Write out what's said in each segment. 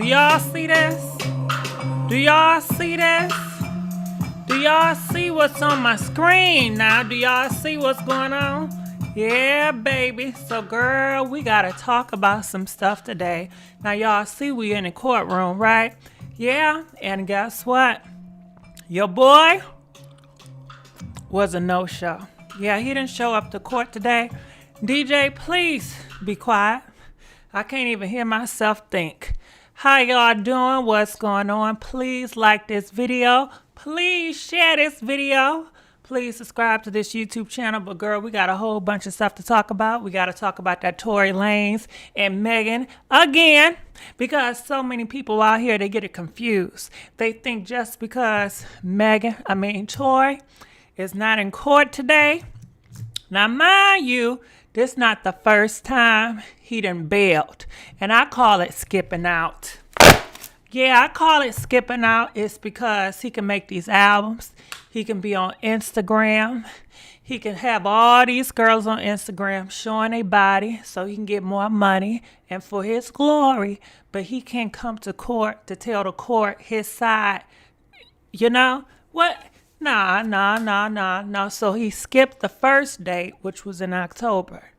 Do y'all see this? Do y'all see this? Do y'all see what's on my screen now? Do y'all see what's going on? Yeah, baby. So, girl, we got to talk about some stuff today. Now, y'all see we in the courtroom, right? Yeah, and guess what? Your boy was a no-show. Yeah, he didn't show up to court today. DJ, please be quiet. I can't even hear myself think. How y'all doing? What's going on? Please like this video. Please share this video. Please subscribe to this YouTube channel. But girl, we got a whole bunch of stuff to talk about. We got to talk about that Tory Lanez and Megan again, because so many people out here, they get it confused. They think just because Tory is not in court today. Now, mind you, this not the first time he done bailed. And I call it skipping out. Yeah, I call it skipping out. It's because he can make these albums. He can be on Instagram. He can have all these girls on Instagram showing their body so he can get more money and for his glory. But he can't come to court to tell the court his side. You know what? No. So he skipped the first date, which was in October.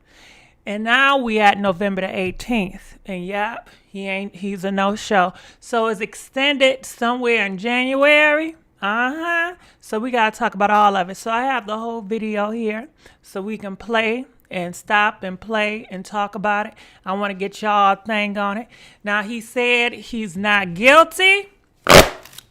And now we at November the 18th. And yep, he's a no-show. So it's extended somewhere in January. So we got to talk about all of it. So I have the whole video here so we can play and stop and play and talk about it. I want to get y'all thing on it. Now, he said he's not guilty.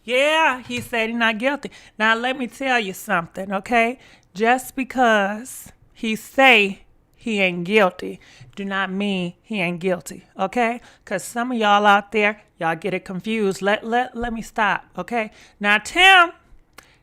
Yeah, he said he's not guilty. Now, let me tell you something, okay? Just because he say he ain't guilty do not mean he ain't guilty, okay? Because some of y'all out there, y'all get it confused. Let me stop, okay? Now, Tim,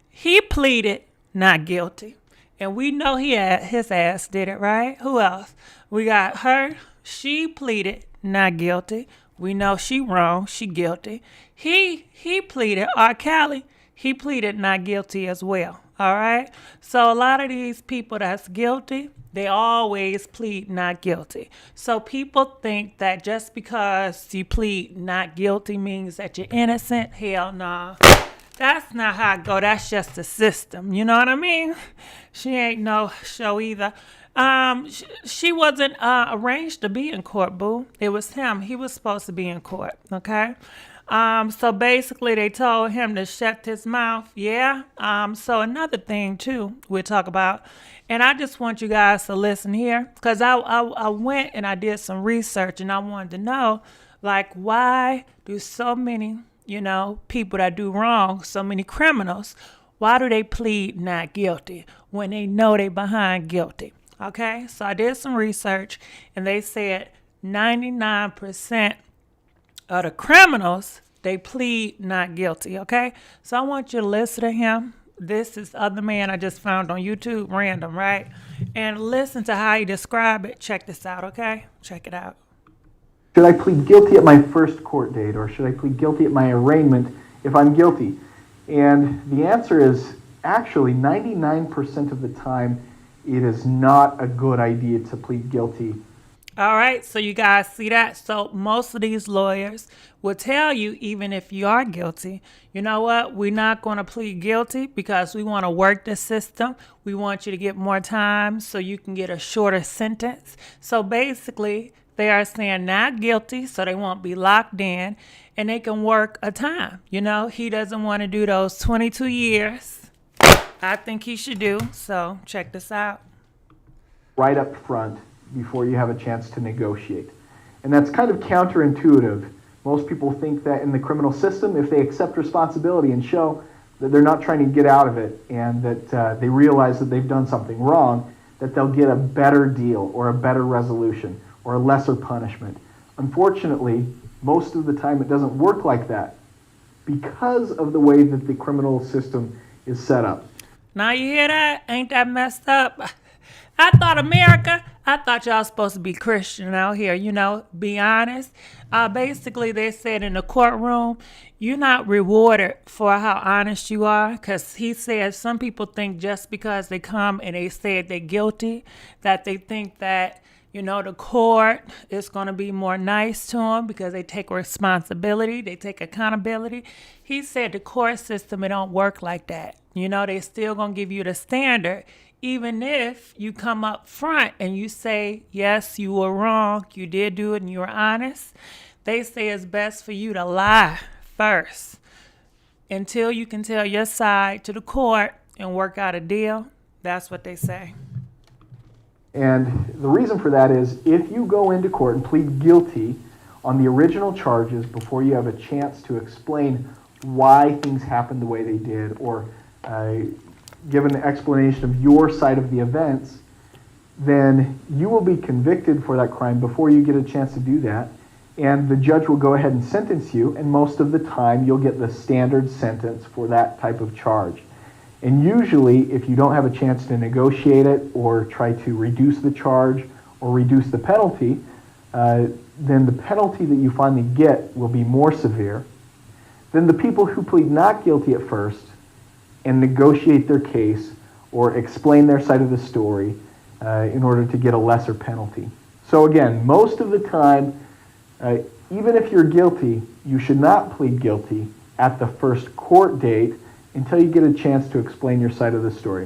he pleaded not guilty. And we know his ass did it, right? Who else? We got her. She pleaded not guilty. We know she wrong. She guilty. He pleaded, R. Kelly, he pleaded not guilty as well, all right? So a lot of these people that's guilty, they always plead not guilty. So people think that just because you plead not guilty means that you're innocent. Hell no. That's not how it go. That's just the system. You know what I mean? She ain't no show either. She wasn't arranged to be in court, boo. It was him. He was supposed to be in court, okay? So basically they told him to shut his mouth. Yeah. So another thing too, we'll talk about, and I just want you guys to listen here, because I went and I did some research and I wanted to know, like, why do so many, people that do wrong, so many criminals, why do they plead not guilty when they know they behind guilty? Okay. So I did some research and they said 99% of the criminals, they plead not guilty, okay? So I want you to listen to him. This is other man I just found on YouTube, random, right? And listen to how he described it. Check this out, okay? Check it out. Should I plead guilty at my first court date, or should I plead guilty at my arraignment if I'm guilty? And the answer is actually 99% of the time, it is not a good idea to plead guilty. All right, so you guys see that? So most of these lawyers will tell you, even if you are guilty, you know what? We're not going to plead guilty because we want to work the system. We want you to get more time so you can get a shorter sentence. So basically, they are saying not guilty so they won't be locked in and they can work a time. He doesn't want to do those 22 years. I think he should do. So check this out. Right up front, before you have a chance to negotiate. And that's kind of counterintuitive. Most people think that in the criminal system, if they accept responsibility and show that they're not trying to get out of it and that they realize that they've done something wrong, that they'll get a better deal or a better resolution or a lesser punishment. Unfortunately, most of the time it doesn't work like that because of the way that the criminal system is set up. Now you hear that? Ain't that messed up? I thought y'all supposed to be Christian out here, be honest. Basically, they said in the courtroom, you're not rewarded for how honest you are, because he said some people think just because they come and they said they're guilty, that they think that, The court is going to be more nice to him because they take responsibility, they take accountability. He said the court system, it don't work like that. They still going to give you the standard, even if you come up front and you say, yes, you were wrong, you did do it and you were honest. They say it's best for you to lie first until you can tell your side to the court and work out a deal. That's what they say. And the reason for that is if you go into court and plead guilty on the original charges before you have a chance to explain why things happened the way they did, or give an explanation of your side of the events, then you will be convicted for that crime before you get a chance to do that. And the judge will go ahead and sentence you, and most of the time you'll get the standard sentence for that type of charge. And usually, if you don't have a chance to negotiate it or try to reduce the charge or reduce the penalty, then the penalty that you finally get will be more severe than the people who plead not guilty at first and negotiate their case or explain their side of the story in order to get a lesser penalty. So again, most of the time, even if you're guilty, you should not plead guilty at the first court date until you get a chance to explain your side of the story.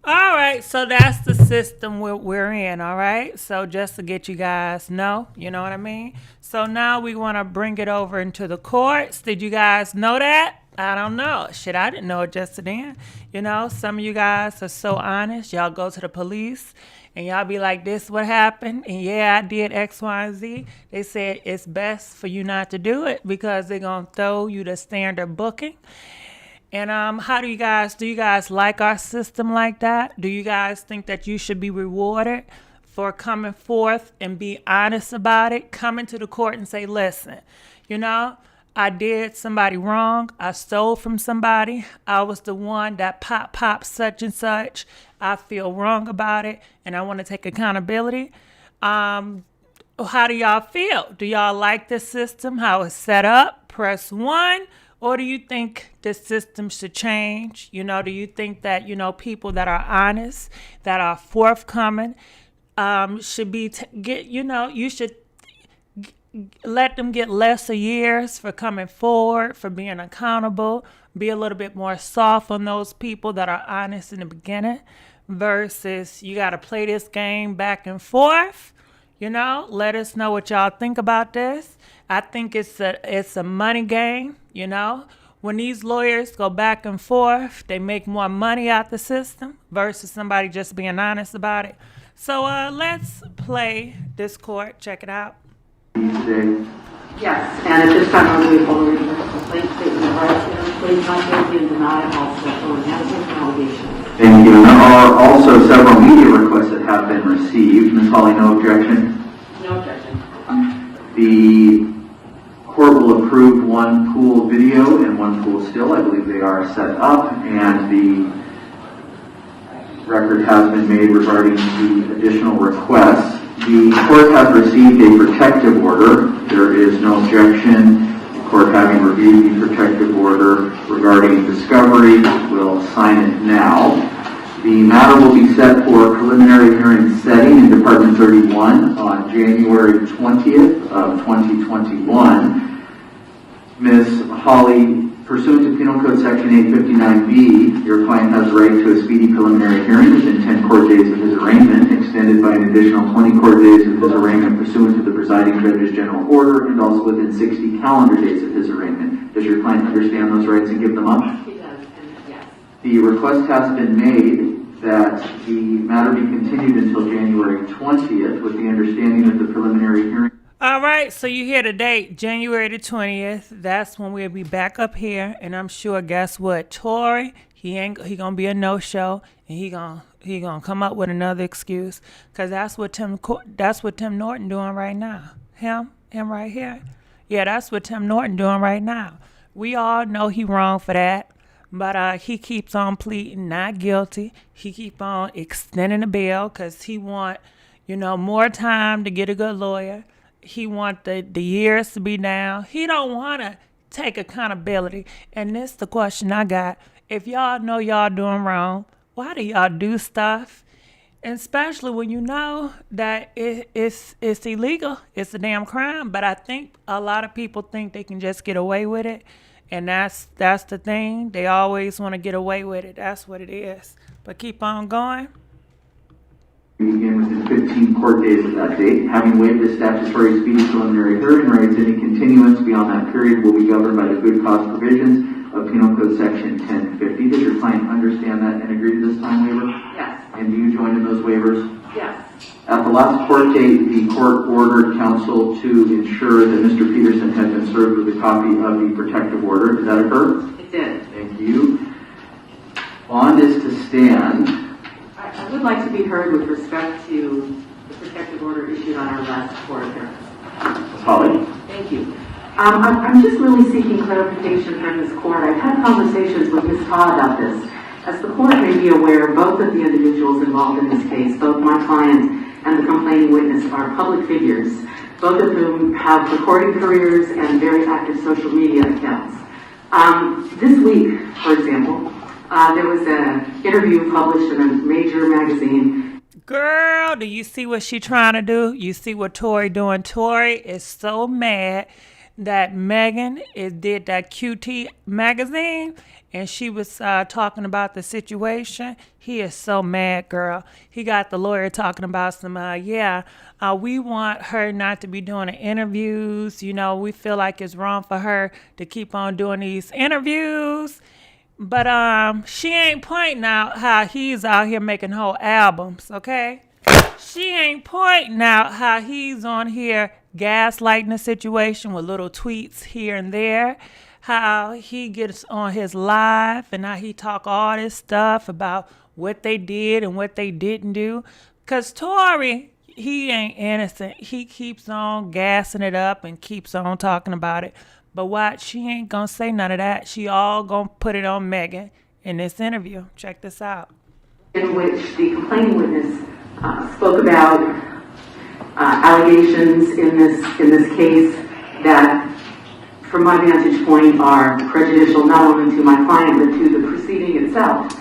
All right, so that's the system we're in, all right? So just to get you guys know, you know what I mean? So now we want to bring it over into the courts. Did you guys know that? I don't know. Shit, I didn't know it just then. Some of you guys are so honest. Y'all go to the police and y'all be like, this what happened, and yeah, I did X, Y, and Z. They said it's best for you not to do it because they're going to throw you the standard booking. And how do you guys like our system like that? Do you guys think that you should be rewarded for coming forth and be honest about it? Coming to the court and say, listen, I did somebody wrong. I stole from somebody. I was the one that popped such and such. I feel wrong about it and I want to take accountability. How do y'all feel? Do y'all like this system, how it's set up? Press 1. Or do you think the system should change? Do you think that, people that are honest, that are forthcoming, should be, you should let them get lesser years for coming forward, for being accountable, be a little bit more soft on those people that are honest in the beginning versus you got to play this game back and forth. Let us know what y'all think about this. I think it's a money game, When these lawyers go back and forth, they make more money out the system versus somebody just being honest about it. So let's play this court. Check it out. Today. Yes, and at this time I will hold a complaint statement of rights. Please not guilty and deny all sexual enhancement allegations. Thank you. There are also several media requests that have been received. Ms. Hawley, no objection? No objection. The court will approve one pool video and one pool still. I believe they are set up, and the record has been made regarding the additional requests. The court has received a protective order. There is no objection. The court, having reviewed the protective order regarding discovery, will sign it now. The matter will be set for preliminary hearing setting in Department 31 on January 20th of 2021. Ms. Hawley, pursuant to Penal Code Section 859B, your client has the right to a speedy preliminary hearing within 10 court days of his arraignment, extended by an additional 20 court days of his arraignment pursuant to the presiding judge's general order, and also within 60 calendar days of his arraignment. Does your client understand those rights and give them up? He does, and yes. The request has been made that the matter be continued until January 20th with the understanding that the preliminary hearing. All right, so you hear the date, January the 20th. That's when we'll be back up here, and I'm sure, guess what, Tory, he gonna be a no-show, and he gonna come up with another excuse, cause that's what Tim Norton doing right now. Him right here. Yeah, that's what Tim Norton doing right now. We all know he wrong for that, but he keeps on pleading not guilty. He keep on extending the bail, cause he want, more time to get a good lawyer. He want the years to be down. He don't want to take accountability. And this the question I got. If y'all know y'all doing wrong, why do y'all do stuff especially when you know that it's illegal. It's a damn crime. But I think a lot of people think they can just get away with it, and that's the thing. They always want to get away with it. That's what it is. But keep on going. Begin within 15 court days of that date. Having waived the statutory speedy preliminary hearing rights, any continuance beyond that period will be governed by the good cause provisions of Penal Code Section 1050. Does your client understand that and agree to this time waiver? Yes. And do you join in those waivers? Yes. At the last court date, the court ordered counsel to ensure that Mr. Peterson had been served with a copy of the protective order. Did that occur? It did. Thank you. Bond is to stand. I would like to be heard with respect to the protective order issued on our last court appearance. Ms. Holly. Thank you. I'm just really seeking clarification from this court. I've had conversations with Ms. Todd about this. As the court may be aware, both of the individuals involved in this case, both my client and the complaining witness, are public figures, both of whom have recording careers and very active social media accounts. This week, for example, there was an interview published in a major magazine. Girl, do you see what she trying to do? You see what Tory doing? Tory is so mad that Megan did that QT magazine, and she was talking about the situation. He is so mad, girl. He got the lawyer talking about some, we want her not to be doing the interviews. You know, we feel like it's wrong for her to keep on doing these interviews. But she ain't pointing out how he's out here making whole albums, okay? She ain't pointing out how he's on here gaslighting the situation with little tweets here and there, how he gets on his live and how he talk all this stuff about what they did and what they didn't do. Because Tory, he ain't innocent. He keeps on gassing it up and keeps on talking about it. But watch, she ain't gonna say none of that. She all gonna put it on Megan in this interview. Check this out. In which the complaining witness spoke about allegations in this case that, from my vantage point, are prejudicial not only to my client but to the proceeding itself.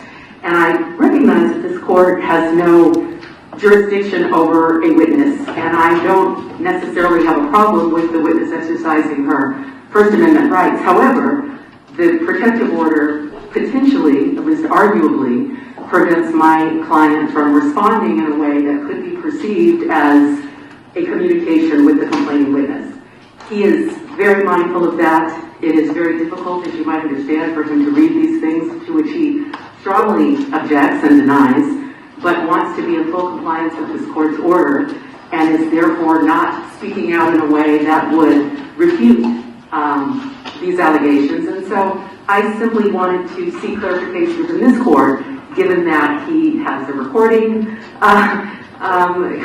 And I recognize that this court has no jurisdiction over a witness, and I don't necessarily have a problem with the witness exercising her First Amendment rights. However, the protective order potentially, at least arguably, prevents my client from responding in a way that could be perceived as a communication with the complaining witness. He is very mindful of that. It is very difficult, as you might understand, for him to read these things, to which he strongly objects and denies, but wants to be in full compliance with this court's order, and is therefore not speaking out in a way that would refute these allegations. And so I simply wanted to seek clarification from this court, given that he has a recording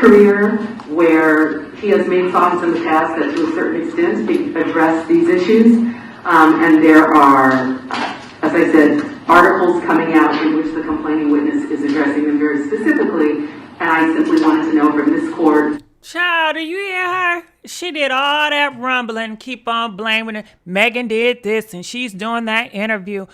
career where he has made songs in the past that to a certain extent address these issues. And there are, as I said, articles coming out in which the complaining witness is addressing them very specifically. And I simply wanted to know from this court. Child, do you hear her? She did all that rumbling, keep on blaming it. Megan did this and she's doing that interview.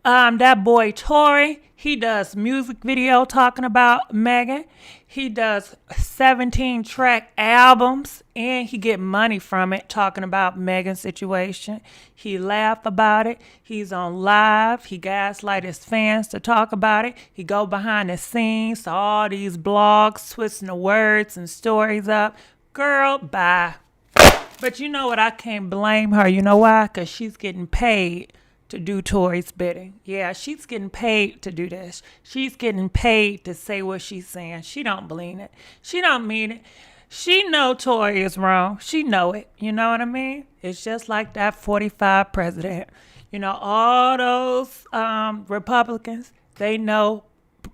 That boy Tory, he does music video talking about Megan. He does 17-track albums and he get money from it talking about Megan's situation. He laugh about it. He's on live. He gaslight his fans to talk about it. He go behind the scenes to all these blogs, twisting the words and stories up. Girl, bye. But you know what? I can't blame her. You know why? Because she's getting paid to do Tory's bidding. Yeah, she's getting paid to do this. She's getting paid to say what she's saying. She don't believe it. She don't mean it. She know Tory is wrong. She know it. You know what I mean? It's just like that 45 president. You know, all those Republicans, they know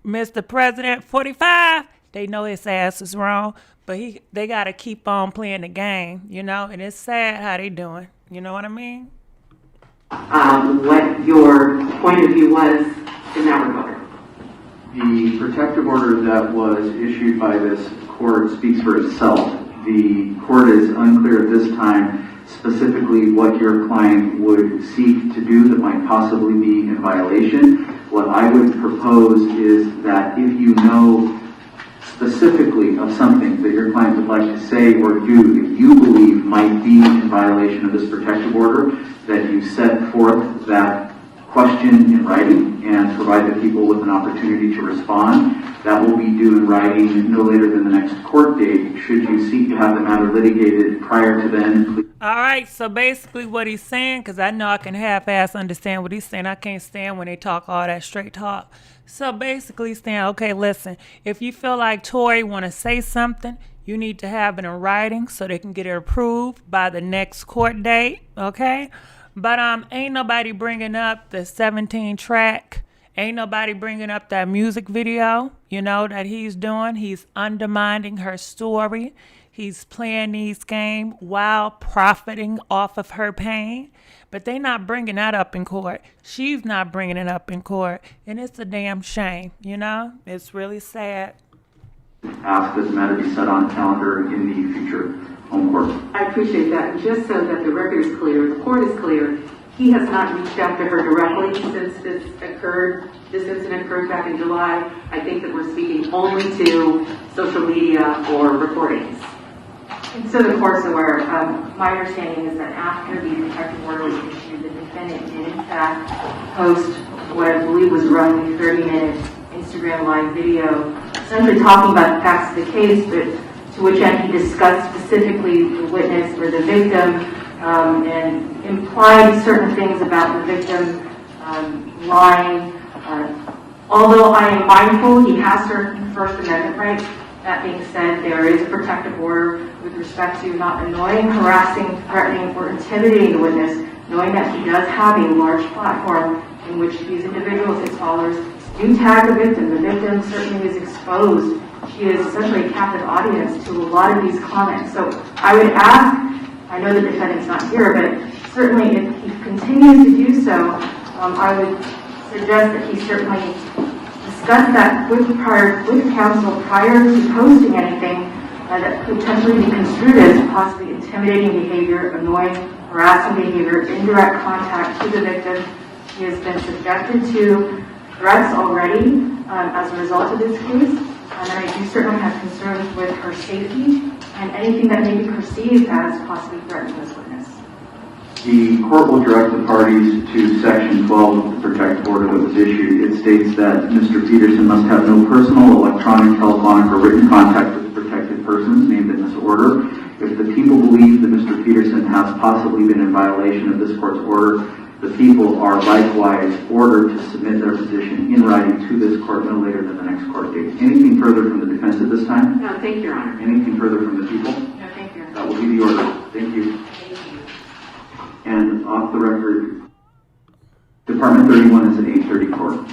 Mr. President 45, they know his ass is wrong. But they got to keep on playing the game, you know? And it's sad how they doing. You know what I mean? What your point of view was in that regard. The protective order that was issued by this court speaks for itself. The court is unclear at this time specifically what your client would seek to do that might possibly be in violation. What I would propose is that if you know specifically of something that your client would like to say or do that you believe might be in violation of this protective order, that you set forth that question in writing and provide the people with an opportunity to respond. That will be due in writing no later than the next court date. Should you seek to have the matter litigated prior to then, please. All right, so basically what he's saying, because I know I can half-ass understand what he's saying. I can't stand when they talk all that straight talk. So basically he's saying, okay, listen, if you feel like Tory want to say something, you need to have it in writing so they can get it approved by the next court date, okay? But ain't nobody bringing up the 17 track. Ain't nobody bringing up that music video, that he's doing. He's undermining her story. He's playing these games while profiting off of her pain. But they not bringing that up in court. She's not bringing it up in court. And it's a damn shame, It's really sad. Ask that the matter be set on calendar in the future home court. I appreciate that. And just so that the record is clear, the court is clear, he has not reached out to her directly since this occurred. This incident occurred back in July. I think that we're speaking only to social media or recordings. And so the court's aware. My understanding is that after the protective order was issued, the defendant did in fact post what I believe was roughly 30-minute Instagram live video, essentially talking about the facts of the case, but to which end he discussed specifically the witness or the victim and implied certain things about the victim lying. Although I am mindful he has certain First Amendment rights, that being said, there is a protective order with respect to not annoying, harassing, threatening, or intimidating the witness, knowing that he does have a large platform in which these individuals, his followers, do tag the victim. The victim certainly is exposed. She is essentially a captive audience to a lot of these comments. So I would ask, I know the defendant's not here, but certainly if he continues to do so, I would suggest that he certainly discuss that with counsel prior to posting anything that could potentially be construed as possibly intimidating behavior, annoying, harassing behavior, indirect contact to the victim. He has been subjected to threats already as a result of this case, and I do certainly have concerns with her safety and anything that may be perceived as possibly threatening this witness. The court will direct the parties to Section 12 of the protective order that was issued. It states that Mr. Peterson must have no personal, electronic, telephonic, or written contact with protected persons named in this order. If the people believe that Mr. Peterson has possibly been in violation of this court's order, the people are likewise ordered to submit their position in writing to this court no later than the next court date. Anything further from the defense at this time? No, thank you, Your Honor. Anything further from the people? No, thank you. That will be the order. Thank you. And off the record, Department 31 is an 8:30 court.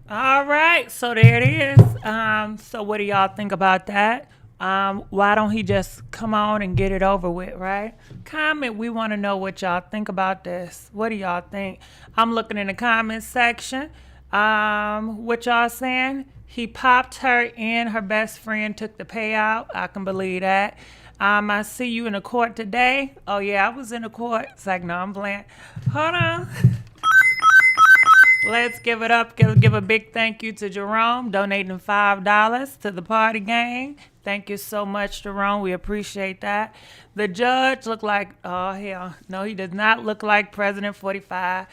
All right, so there it is. So what do y'all think about that? Why don't he just come on and get it over with, right? Comment. We want to know what y'all think about this. What do y'all think? I'm looking in the comments section. What y'all saying? He popped her in. Her best friend took the payout. I can believe that. I see you in the court today. Oh, yeah, I was in the court. It's like, no, I'm playing. Hold on. Let's give it up. Give a big thank you to Jerome, donating $5 to the party gang. Thank you so much, Jerome. We appreciate that. The judge looked like, oh, hell. No, he does not look like President 45.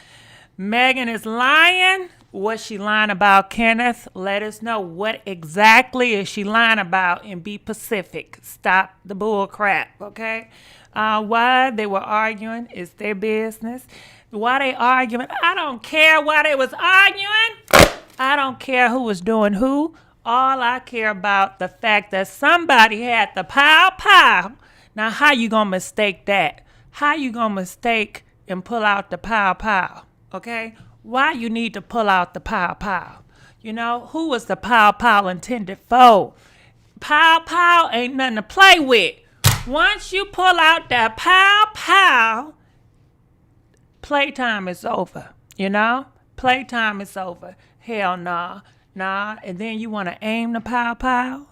Megan is lying. Was she lying about, Kenneth? Let us know. What exactly is she lying about, and be specific. Stop the bull crap, okay? Why they were arguing is their business. Why they arguing, I don't care why they was arguing. I don't care who was doing who. All I care about the fact that somebody had the pow. Now, how you gonna mistake that? How you gonna mistake and pull out the pow, okay? Why you need to pull out the pow? You know, who was the pow intended for? Pow ain't nothing to play with. Once you pull out that pow, playtime is over, Playtime is over. Hell nah. And then you want to aim the pow,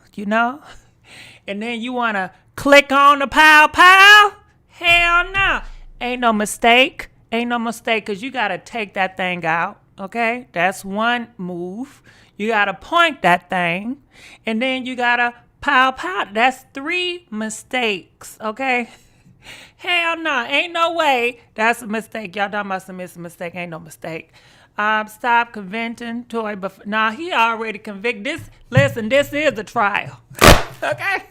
And then you want to click on the pow. Hell no. Ain't no mistake, because you got to take that thing out, okay? That's one move. You got to point that thing. And then you got to pow. That's 3 mistakes, okay? Hell no. Ain't no way that's a mistake. Y'all talking about some mistake. Ain't no mistake. Stop convicting Tory. Nah, he already convicted. This is the trial. Okay?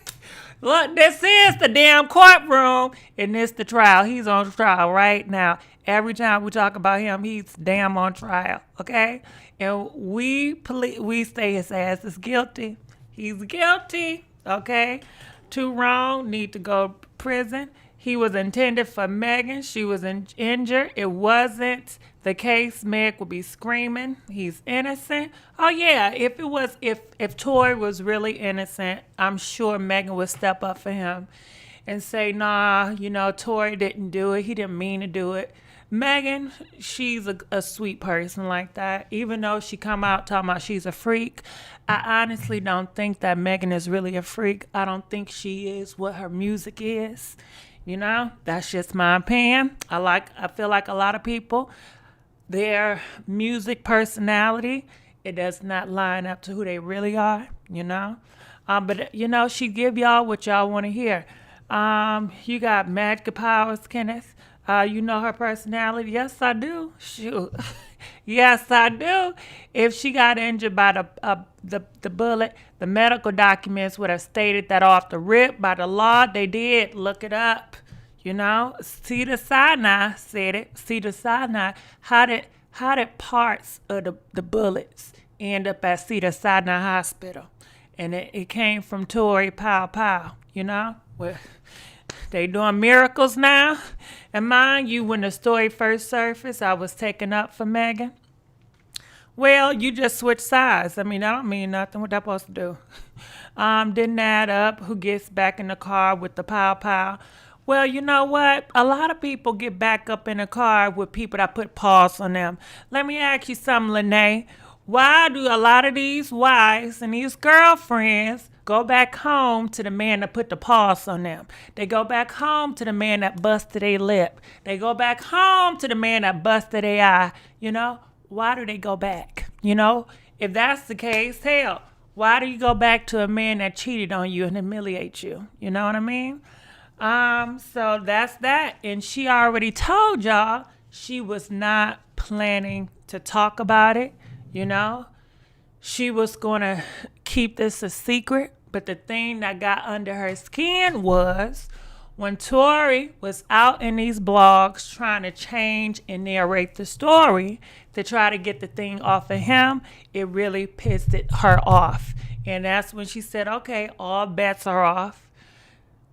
Look, this is the damn courtroom, and this the trial. He's on trial right now. Every time we talk about him, he's damn on trial, okay? And we say his ass is guilty. He's guilty, okay? 2 wrong, need to go to prison. He was intended for Megan. She was injured. It wasn't the case. Meg would be screaming. He's innocent. Oh yeah, if Tory was really innocent, I'm sure Megan would step up for him and say, nah, Tory didn't do it. He didn't mean to do it. Megan, she's a sweet person like that. Even though she come out talking about she's a freak, I honestly don't think that Megan is really a freak. I don't think she is what her music is. That's just my opinion. I feel like a lot of people, their music personality, it does not line up to who they really are, But, she give y'all what y'all want to hear. You got magic powers, Kenneth. You know her personality? Yes, I do. Shoot. Yes, I do. If she got injured by the bullet, the medical documents would have stated that off the rip. By the law, they did. Look it up. Cedars-Sinai said it. Cedars-Sinai. How did parts of the bullets end up at Cedars-Sinai Hospital? And it came from Tory Pow. Well, they doing miracles now. And mind you, when the story first surfaced, I was taken up for Megan. Well, you just switch sides. I don't mean nothing. What that supposed to do? Didn't add up. Who gets back in the car with the pow? Well, you know what? A lot of people get back up in the car with people that put paws on them. Let me ask you something, Lene. Why do a lot of these wives and these girlfriends go back home to the man that put the paws on them? They go back home to the man that busted their lip. They go back home to the man that busted their eye. Why do they go back? If that's the case, hell, why do you go back to a man that cheated on you and humiliate you? You know what I mean? So that's that. And she already told y'all she was not planning to talk about it. She was going to keep this a secret. But the thing that got under her skin was when Tory was out in these blogs trying to change and narrate the story to try to get the thing off of him, it really pissed her off. And that's when she said, okay, all bets are off.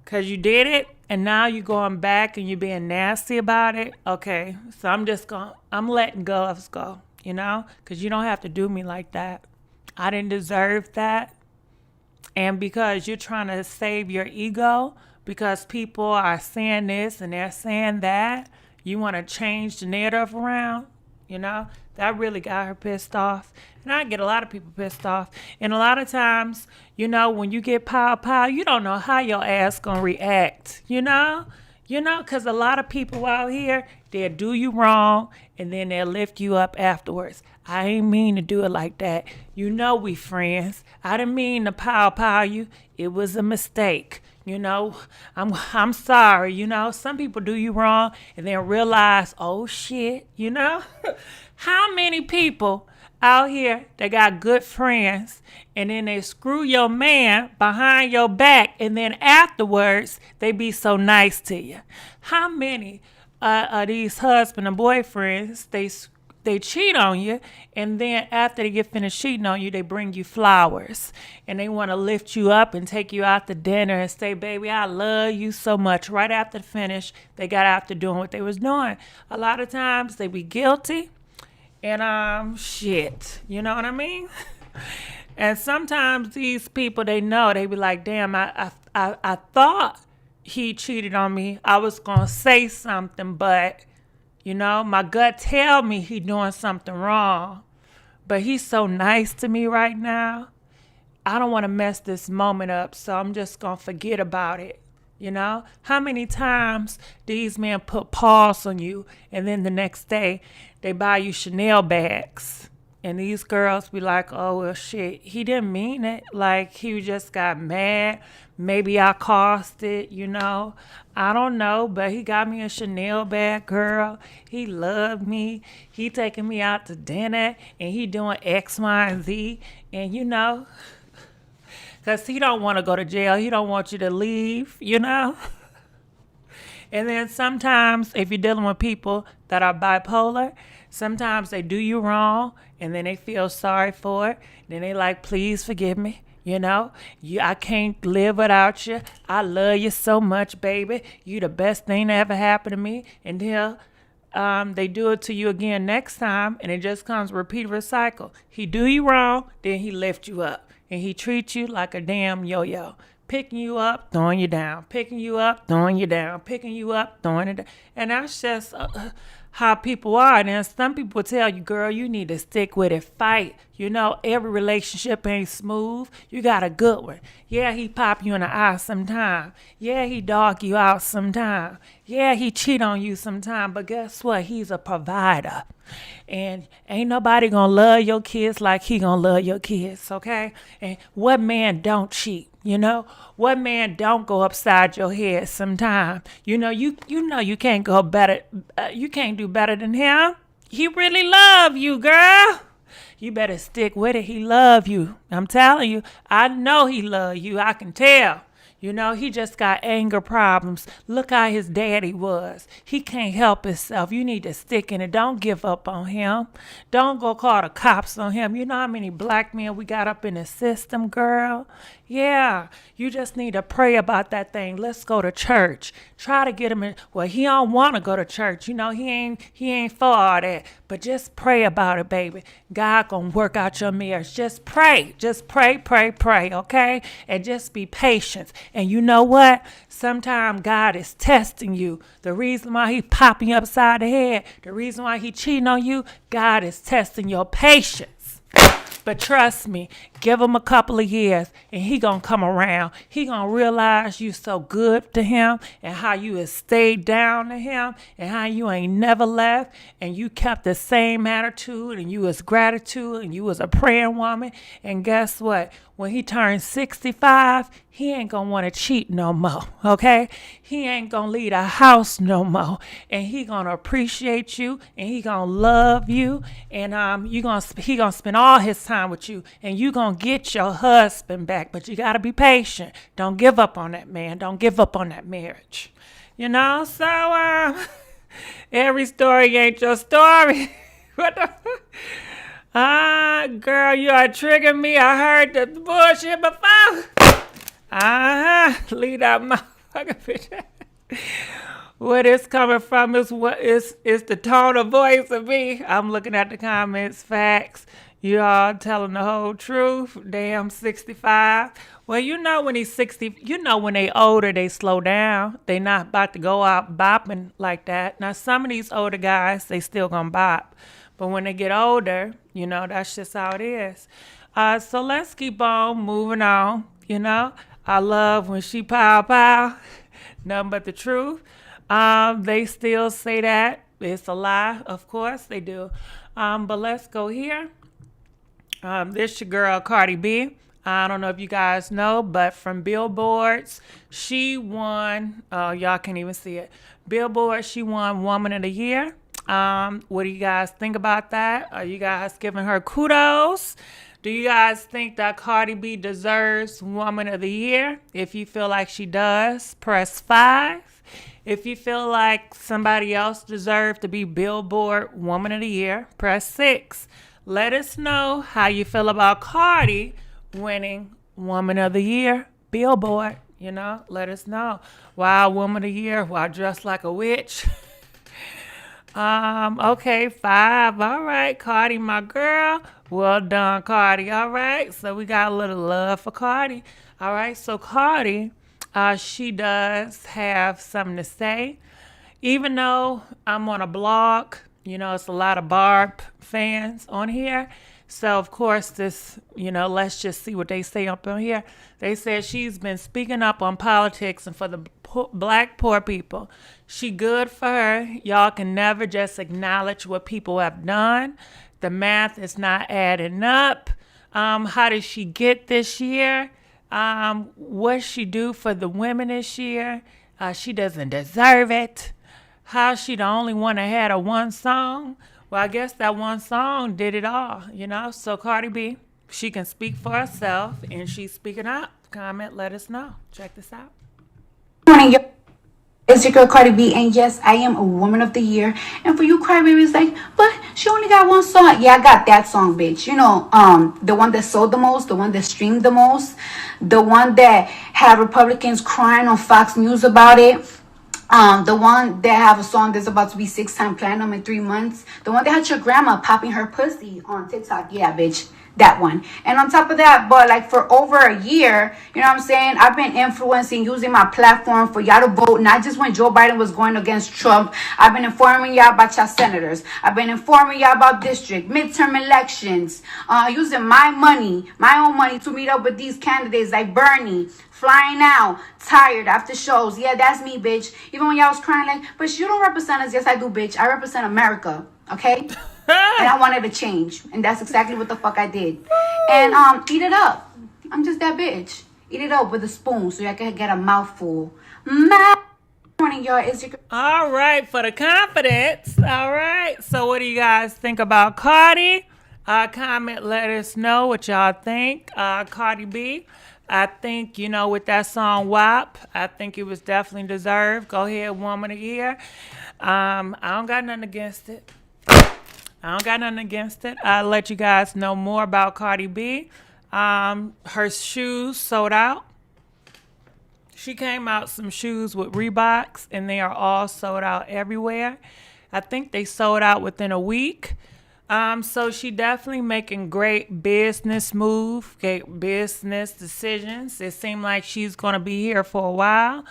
Because you did it, and now you're going back and you're being nasty about it. Okay, so I'm letting go. Because you don't have to do me like that. I didn't deserve that. And because you're trying to save your ego, because people are saying this and they're saying that, you want to change the narrative around, that really got her pissed off. And I get a lot of people pissed off. And a lot of times, when you get pow, you don't know how your ass gonna react, because a lot of people out here, they'll do you wrong and then they'll lift you up afterwards. I ain't mean to do it like that. We friends. I didn't mean to pow you. It was a mistake. I'm sorry. Some people do you wrong and then realize, oh shit, How many people out here that got good friends and then they screw your man behind your back and then afterwards they be so nice to you? How many of these husband and boyfriends, they cheat on you, and then after they get finished cheating on you, they bring you flowers and they want to lift you up and take you out to dinner and say, baby, I love you so much. Right after the finish, they got after doing what they was doing. A lot of times they be guilty and shit, you know what I mean? And sometimes these people, they know, they be like, damn, I thought he cheated on me. I was gonna say something, but my gut tell me he doing something wrong. But he's so nice to me right now. I don't want to mess this moment up, so I'm just gonna forget about it. How many times these men put paws on you and then the next day they buy you Chanel bags? And these girls be like, oh, well, shit, he didn't mean it. Like, he just got mad. Maybe I caused it, you know. I don't know, but he got me a Chanel bag, girl. He loved me. He taking me out to dinner, and he doing X, Y, and Z. And, you know, because he don't want to go to jail. He don't want you to leave, you know. And then sometimes if you're dealing with people that are bipolar, sometimes they do you wrong and then they feel sorry for it. Then they like, please forgive me. You know, I can't live without you. I love you so much, baby. You the best thing that ever happened to me. Until they do it to you again next time, and it just comes repeat cycle. He do you wrong, then he lift you up. And he treats you like a damn yo-yo. Picking you up, throwing you down. Picking you up, throwing you down. Picking you up, throwing it down. And that's just how people are. And then some people tell you, girl, you need to stick with it. Fight. You know, every relationship ain't smooth. You got a good one. Yeah, he pop you in the eye sometime. Yeah, he dog you out sometime. Yeah, he cheat on you sometime. But guess what? He's a provider. And ain't nobody gonna love your kids like he gonna love your kids, okay? And what man don't cheat, you know? What man don't go upside your head sometime? You know you can't go better. You can't do better than him. He really love you, girl. You better stick with it. He love you. I'm telling you. I know he love you. I can tell. You know, he just got anger problems. Look how his daddy was. He can't help himself. You need to stick in it. Don't give up on him. Don't go call the cops on him. You know how many black men we got up in the system, girl? Yeah, you just need to pray about that thing. Let's go to church. Try to get him in. Well, he don't want to go to church. You know, he ain't for all that. But just pray about it, baby. God gonna work out your marriage. Just pray. Just pray, okay? And just be patient. And you know what? Sometimes God is testing you. The reason why he popping you upside the head, the reason why he cheating on you, God is testing your patience. But trust me, give him a couple of years and he gonna come around. He gonna realize you so good to him and how you has stayed down to him and how you ain't never left and you kept the same attitude and you was gratitude and you was a praying woman. And guess what? When he turns 65, he ain't gonna want to cheat no more, okay? He ain't gonna leave the house no more. And he gonna appreciate you and he gonna love you and he gonna spend all his time with you and you gonna get your husband back. But you gotta be patient. Don't give up on that man. Don't give up on that marriage. You know, so every story ain't your story. What the girl, you are triggering me. I heard the bullshit before. Leave that motherfucking picture. Where it's coming from is the tone of voice of me. I'm looking at the comments, facts. You all telling the whole truth. Damn, 65. Well, you know when he's 60, you know when they older, they slow down. They not about to go out bopping like that. Now, some of these older guys, they still gonna bop. But when they get older, you know, that's just how it is. So let's keep on moving on, you know. I love when she pow. Nothing but the truth. They still say that. It's a lie. Of course they do. But let's go here. This your girl, Cardi B. I don't know if you guys know, but from Billboards, she won, y'all can't even see it. Billboard, she won Woman of the Year. What do you guys think about that? Are you guys giving her kudos? Do you guys think that Cardi B deserves Woman of the Year? If you feel like she does, press 5. If you feel like somebody else deserves to be Billboard Woman of the Year, press 6. Let us know how you feel about Cardi winning Woman of the Year, Billboard. You know, let us know. Wow, Woman of the Year, while dressed like a witch. Okay, 5. All right, Cardi, my girl. Well done, Cardi. All right, so we got a little love for Cardi. All right, so Cardi, she does have something to say. Even though I'm on a blog, you know, it's a lot of Barb fans on here. So, of course, this, you know, let's just see what they say up on here. They said she's been speaking up on politics and for the black poor people. She good for her. Y'all can never just acknowledge what people have done. The math is not adding up. How did she get this year? What she do for the women this year? She doesn't deserve it. How she the only one that had a one song? Well, I guess that one song did it all, you know? So Cardi B, she can speak for herself, and she's speaking up. Comment, let us know. Check this out. Morning, it's your girl Cardi B, and yes, I am a woman of the year. And for you crybabies, like, but she only got one song. Yeah, I got that song, bitch. You know, the one that sold the most, the one that streamed the most, the one that had Republicans crying on Fox News about it. The one that have a song that's about to be 6-time platinum in 3 months. The one that had your grandma popping her pussy on TikTok. Yeah, bitch. That one. And on top of that, but like for over a year, you know what I'm saying? I've been influencing, using my platform for y'all to vote, not just when Joe Biden was going against Trump. I've been informing y'all about y'all senators. I've been informing y'all about district, midterm elections, using my money, my own money to meet up with these candidates like Bernie, flying out, tired after shows. Yeah, that's me, bitch. Even when y'all was crying like, but you don't represent us. Yes, I do, bitch. I represent America, okay? And I wanted to change. And that's exactly what the fuck I did. And eat it up. I'm just that bitch. Eat it up with a spoon so I can get a mouthful. Morning, y'all. It's your... All right, for the confidence. All right. So what do you guys think about Cardi? Comment, let us know what y'all think. Cardi B, I think, you know, with that song WAP, I think it was definitely deserved. Go ahead, Woman of the Year. I don't got nothing against it. I'll let you guys know more about Cardi B. Her shoes sold out. She came out some shoes with Reeboks, and they are all sold out everywhere. I think they sold out within a week. So she definitely making great business move, great business decisions. It seemed like she's going to be here for a while.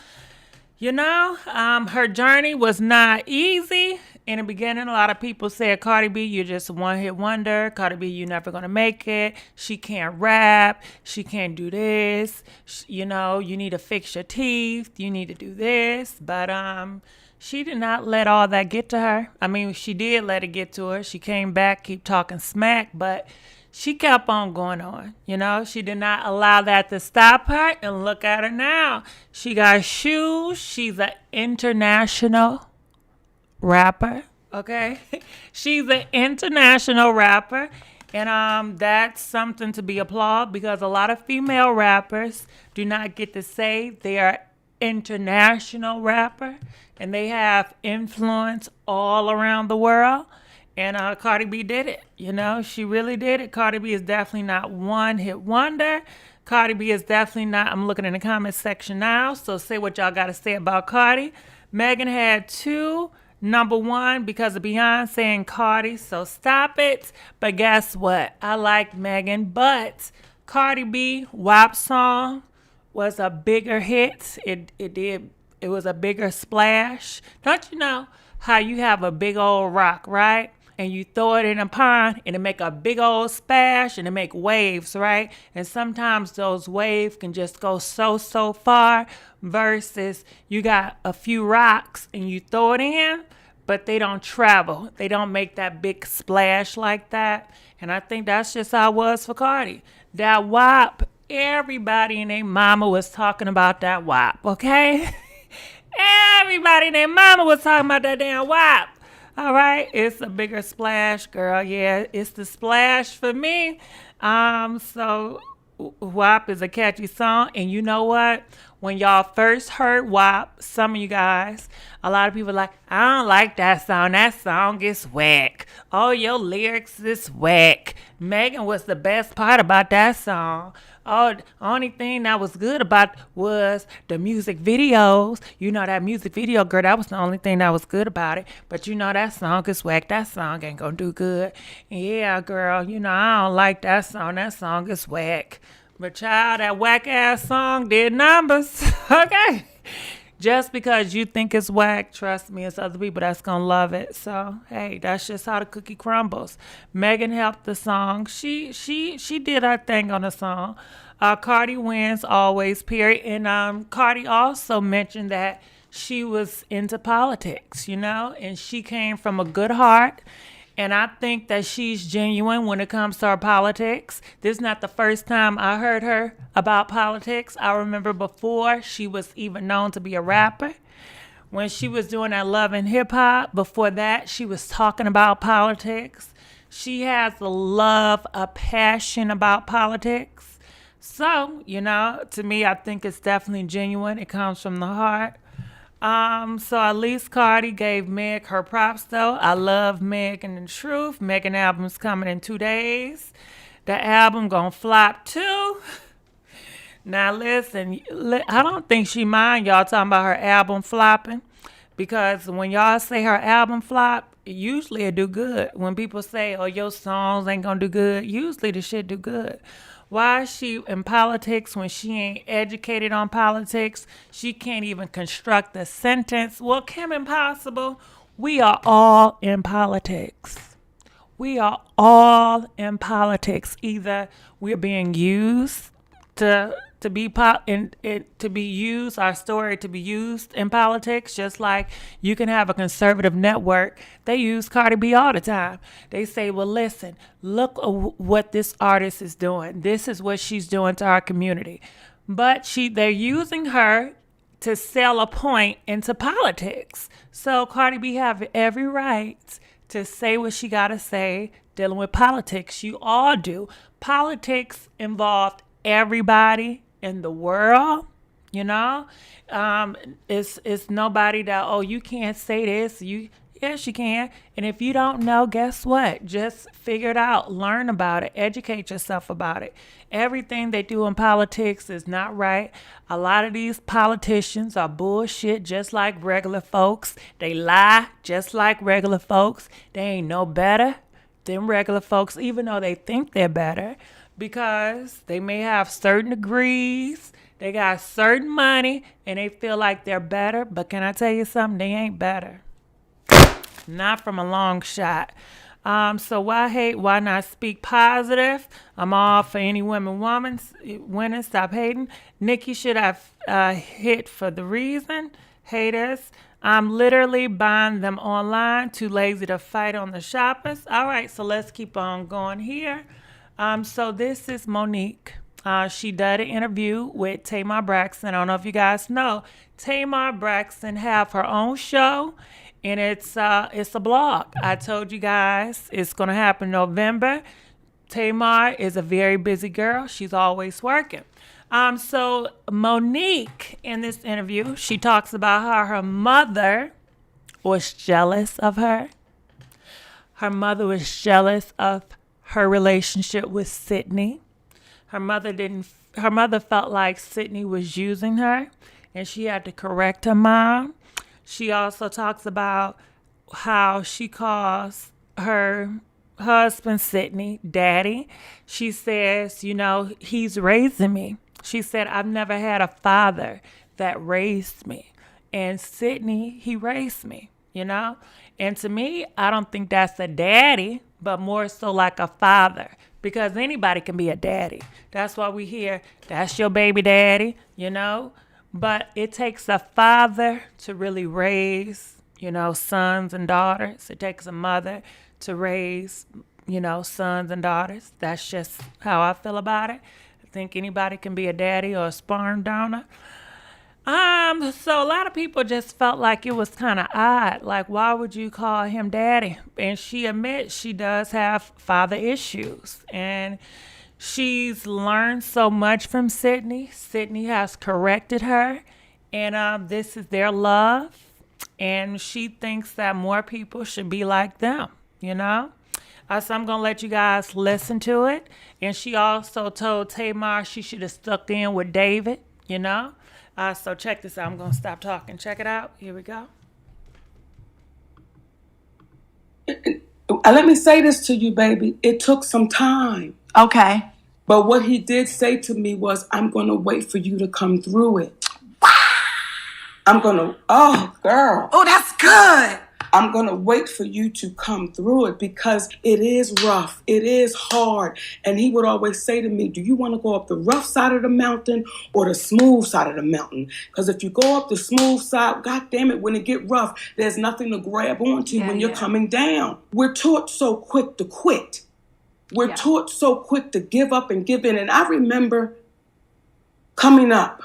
You know, her journey was not easy. In the beginning, a lot of people said, Cardi B, you're just a one-hit wonder. Cardi B, you're never going to make it. She can't rap. She can't do this. You know, you need to fix your teeth. You need to do this. But she did not let all that get to her. I mean, she did let it get to her. She came back, keep talking smack, but she kept on going on. You know, she did not allow that to stop her. And look at her now. She got shoes. She's an international rapper, okay? She's an international rapper, and that's something to be applauded because a lot of female rappers do not get to say they are international rapper, and they have influence all around the world. And Cardi B did it. You know, she really did it. Cardi B is definitely not one hit wonder. Cardi B is definitely not. I'm looking in the comment section now, so say what y'all got to say about Cardi. Megan had 2. Number 1 because of Beyonce and Cardi, so stop it. But guess what? I like Megan, but Cardi B WAP song was a bigger hit. It was a bigger splash. Don't you know how you have a big old rock, right? And you throw it in a pond and it make a big old splash and it make waves, right? And sometimes those waves can just go so far versus you got a few rocks and you throw it in, but they don't travel. They don't make that big splash like that. And I think that's just how it was for Cardi. That WAP, everybody and their mama was talking about that WAP, okay? Everybody and their mama was talking about that damn WAP. All right, it's a bigger splash, girl. Yeah, it's the splash for me. So WAP is a catchy song, and you know what? When y'all first heard WAP, some of you guys, a lot of people like, I don't like that song. That song is whack. Oh, your lyrics is whack. Megan was the best part about that song. Oh, the only thing that was good about was the music videos. You know, that music video, girl, that was the only thing that was good about it. But you know, that song is whack. That song ain't gonna do good. Yeah, girl, you know, I don't like that song. That song is whack. But child, that whack ass song did numbers. Okay. Just because you think it's whack, trust me, it's other people that's gonna love it. So hey, that's just how the cookie crumbles. Megan helped the song. She did her thing on the song. Cardi wins always, period. And Cardi also mentioned that she was into politics, you know, and she came from a good heart. And I think that she's genuine when it comes to her politics. This is not the first time I heard her about politics. I remember before she was even known to be a rapper. When she was doing that Love and Hip Hop, before that, she was talking about politics. She has a love, a passion about politics. So, to me, I think it's definitely genuine. It comes from the heart. So at least Cardi gave Meg her props, though. I love Meg and the Truth. Megan album's coming in 2 days. The album gonna flop too. Now listen, I don't think she mind y'all talking about her album flopping, because when y'all say her album flop, usually it do good. When people say, "Oh, your songs ain't gonna do good," usually the shit do good. Why is she in politics when she ain't educated on politics? She can't even construct a sentence. Well, Kim Impossible, we are all in politics. We are all in politics. Either we're being used to be used, our story to be used in politics, just like you can have a conservative network. They use Cardi B all the time. They say, well, listen, look what this artist is doing. This is what she's doing to our community. But they're using her to sell a point into politics. So Cardi B have every right to say what she got to say dealing with politics. You all do. Politics involved everybody in the world, it's nobody that, oh, you can't say this. Yes, you can. And if you don't know, guess what? Just figure it out, learn about it, educate yourself about it. Everything they do in politics is not right. A lot of these politicians are bullshit, just like regular folks. They lie just like regular folks. They ain't no better than regular folks, even though they think they're better, because they may have certain degrees, they got certain money, and they feel like they're better. But can I tell you something? They ain't better. Not from a long shot. So why hate? Why not speak positive? I'm all for any women winning. Stop hating. Nicki should have hit for the reason. Haters. I'm literally buying them online. Too lazy to fight on the shoppers. All right, so let's keep on going here. So this is Monique. She did an interview with Tamar Braxton. I don't know if you guys know. Tamar Braxton have her own show, and it's a blog. I told you guys it's gonna happen November. Tamar is a very busy girl. She's always working. So Monique, in this interview, she talks about how her mother was jealous of her. Her mother was jealous of her relationship with Sidney. Her mother felt like Sidney was using her, and she had to correct her mom. She also talks about how she calls her husband, Sidney, daddy. She says, he's raising me. She said, I've never had a father that raised me. And Sidney, he raised me, And to me, I don't think that's a daddy, but more so like a father, because anybody can be a daddy. That's why we hear, that's your baby daddy, But it takes a father to really raise, sons and daughters. It takes a mother to raise, sons and daughters. That's just how I feel about it. I think anybody can be a daddy or a sperm donor. So a lot of people just felt like it was kind of odd. Like, why would you call him daddy? And she admits she does have father issues. And she's learned so much from Sidney. Sidney has corrected her. And this is their love. And she thinks that more people should be like them, So I'm going to let you guys listen to it. And she also told Tamar she should have stuck in with David, So check this out. I'm going to stop talking. Check it out. Here we go. Let me say this to you, baby. It took some time. Okay. But what he did say to me was, I'm going to wait for you to come through it. I'm going to, oh, girl. Oh, that's good. I'm going to wait for you to come through it because it is rough. It is hard. And he would always say to me, do you want to go up the rough side of the mountain or the smooth side of the mountain? Because if you go up the smooth side, God damn it, when it get rough, there's nothing to grab onto when you're coming down. We're taught so quick to quit. We're taught so quick to give up and give in. And I remember coming up,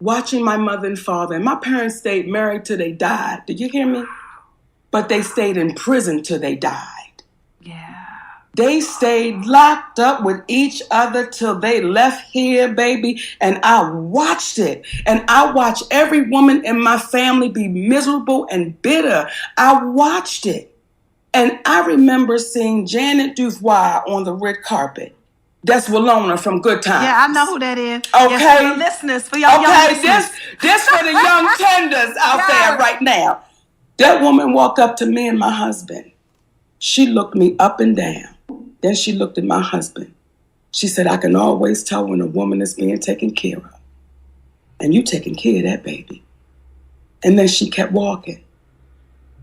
watching my mother and father, and my parents stayed married till they died. Did you hear me? But they stayed in prison till they died. Yeah. They stayed locked up with each other till they left here, baby. And I watched it. And I watched every woman in my family be miserable and bitter. I watched it. And I remember seeing Janet Duvois on the red carpet. That's Walona from Good Times. Yeah, I know who that is. Okay. Yes, for the listeners, for y'all young listeners. this for the young tenders out there right now. That woman walked up to me and my husband. She looked me up and down. Then she looked at my husband. She said, I can always tell when a woman is being taken care of. And you taking care of that baby. And then she kept walking.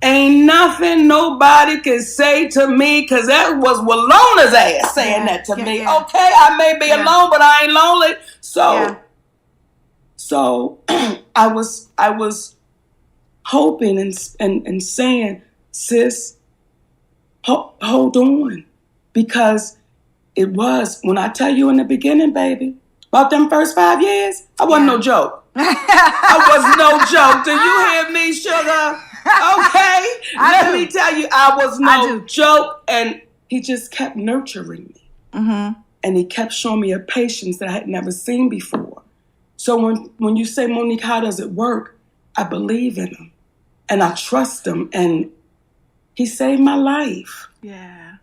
Ain't nothing nobody can say to me, because that was Walona's ass saying that to me. Yeah. Okay, I may be alone, but I ain't lonely. So I was hoping and saying, sis, hold on. Because it was, when I tell you in the beginning, baby, about them first 5 years, I wasn't no joke. I was no joke. Do you hear me, sugar? Okay, let me tell you, I was no joke, and he just kept nurturing me. Mm-hmm. And he kept showing me a patience that I had never seen before. So when you say, Monique, how does it work? I believe in him, and I trust him, and he saved my life. Yeah.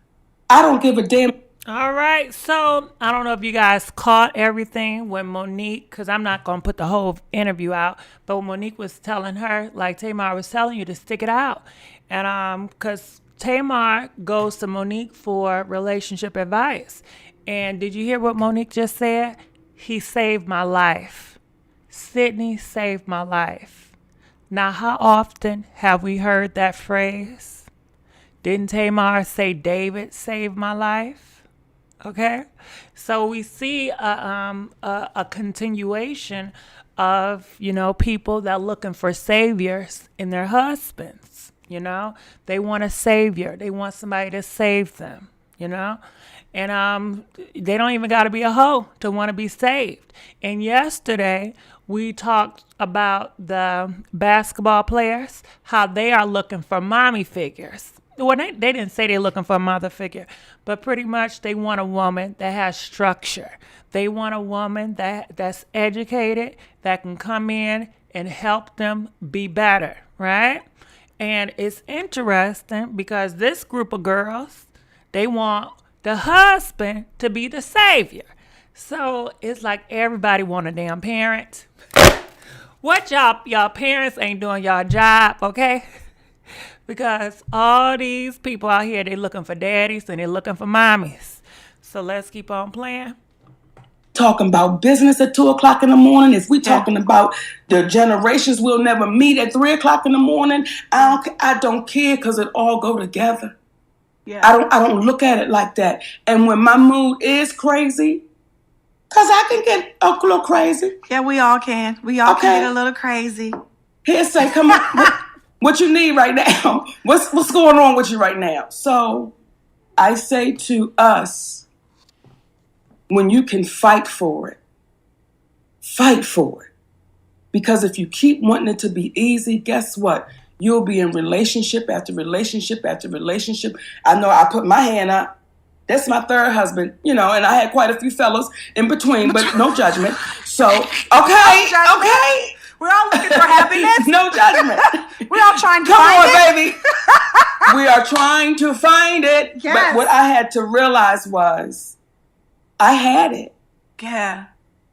I don't give a damn. All right, so I don't know if you guys caught everything when Monique, because I'm not going to put the whole interview out, but when Monique was telling her, like Tamar was telling you, to stick it out. And because Tamar goes to Monique for relationship advice. And did you hear what Monique just said? He saved my life. Sidney saved my life. Now, how often have we heard that phrase? Didn't Tamar say David saved my life? Okay, so we see a continuation of, people that are looking for saviors in their husbands. They want a savior. They want somebody to save them. And they don't even got to be a hoe to want to be saved. And yesterday we talked about the basketball players, how they are looking for mommy figures. Well, they didn't say they're looking for a mother figure, but pretty much they want a woman that has structure. They want a woman that's educated, that can come in and help them be better, right? And it's interesting because this group of girls, they want the husband to be the savior. So it's like everybody want a damn parent. What y'all parents ain't doing y'all job, okay? Because all these people out here, they looking for daddies and they looking for mommies. So let's keep on playing. Talking about business at 2 o'clock in the morning. If we talking about the generations we'll never meet at 3 o'clock in the morning, I don't care, because it all go together. Yeah. I don't look at it like that. And when my mood is crazy, because I can get a little crazy. Yeah, we all can. We all can get a little crazy. Here, say, come on. What you need right now? What's going on with you right now? So I say to us, when you can fight for it, fight for it. Because if you keep wanting it to be easy, guess what? You'll be in relationship after relationship after relationship. I know I put my hand up. That's my third husband, and I had quite a few fellows in between, but no judgment. So, okay. We're all looking for happiness. No judgment. We're all trying to find it. Come on, baby. We are trying to find it. Yes. But what I had to realize was I had it. Yeah.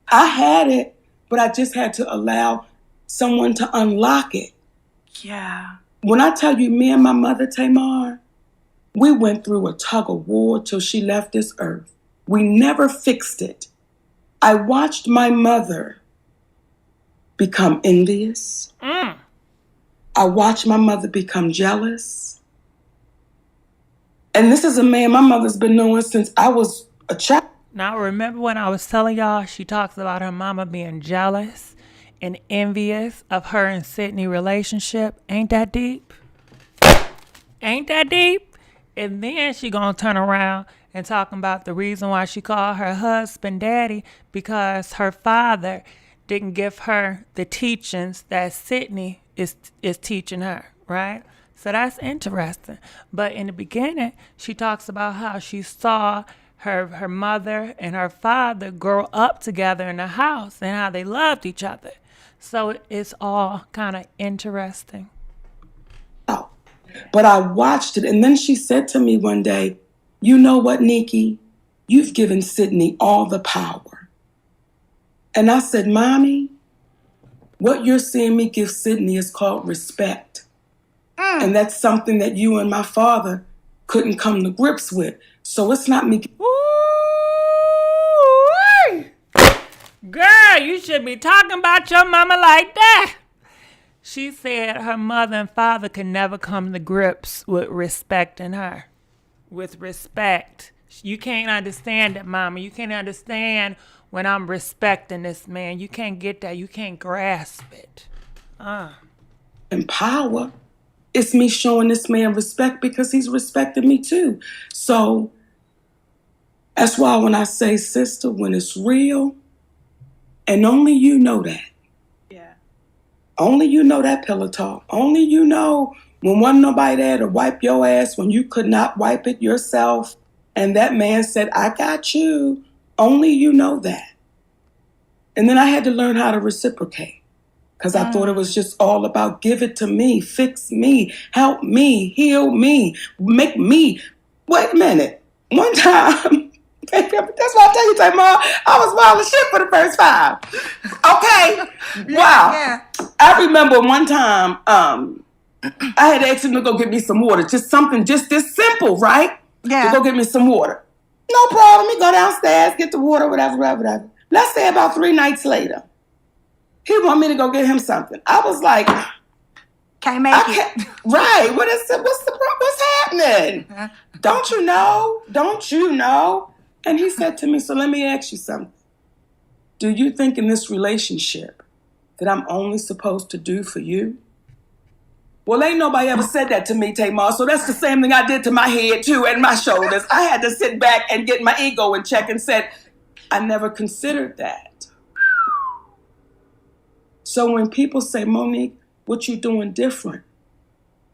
I had it, but I just had to allow someone to unlock it. Yeah. When I tell you, me and my mother, Tamar, we went through a tug of war till she left this earth. We never fixed it. I watched my mother become envious. I watched my mother become jealous. And this is a man my mother's been knowing since I was a child. Now, remember when I was telling y'all she talks about her mama being jealous and envious of her and Sidney relationship? Ain't that deep? Ain't that deep? And then she gonna turn around and talking about the reason why she called her husband daddy, because her father didn't give her the teachings that Sidney is teaching her, right? So that's interesting. But in the beginning, she talks about how she saw her mother and her father grow up together in the house and how they loved each other. So it's all kind of interesting. Oh, but I watched it, and then she said to me one day, you know what, Nikki? You've given Sidney all the power. And I said, Mommy, what you're seeing me give Sidney is called respect. And that's something that you and my father couldn't come to grips with. So it's not me. Ooh, girl, you should be talking about your mama like that. She said her mother and father could never come to grips with respecting her. With respect. You can't understand it, mama. You can't understand when I'm respecting this man. You can't get that. You can't grasp it. And power. It's me showing this man respect because he's respected me too. So that's why when I say, sister, when it's real, and only you know that. Yeah. Only you know that pillow talk. Only you know when wasn't nobody there to wipe your ass, when you could not wipe it yourself, and that man said, I got you. Only you know that. And then I had to learn how to reciprocate. Because I thought it was just all about give it to me, fix me, help me, heal me, make me. Wait a minute. One time, that's why I tell you, Tamar, I was wild as shit for the first 5. Okay? Wow. Yeah. I remember one time, I had asked him to go get me some water. Just something just this simple, right? Yeah. To go get me some water. No problem. We go downstairs, get the water, whatever. Let's say about 3 nights later. He want me to go get him something. I was like, Can't make it. Right. What's the problem? What's happening? Don't you know? Don't you know? And he said to me, so let me ask you something. Do you think in this relationship that I'm only supposed to do for you? Well, ain't nobody ever said that to me, Tamar. So that's the same thing I did to my head, too, and my shoulders. I had to sit back and get my ego in check and said, I never considered that. So when people say, Monique, what you doing different?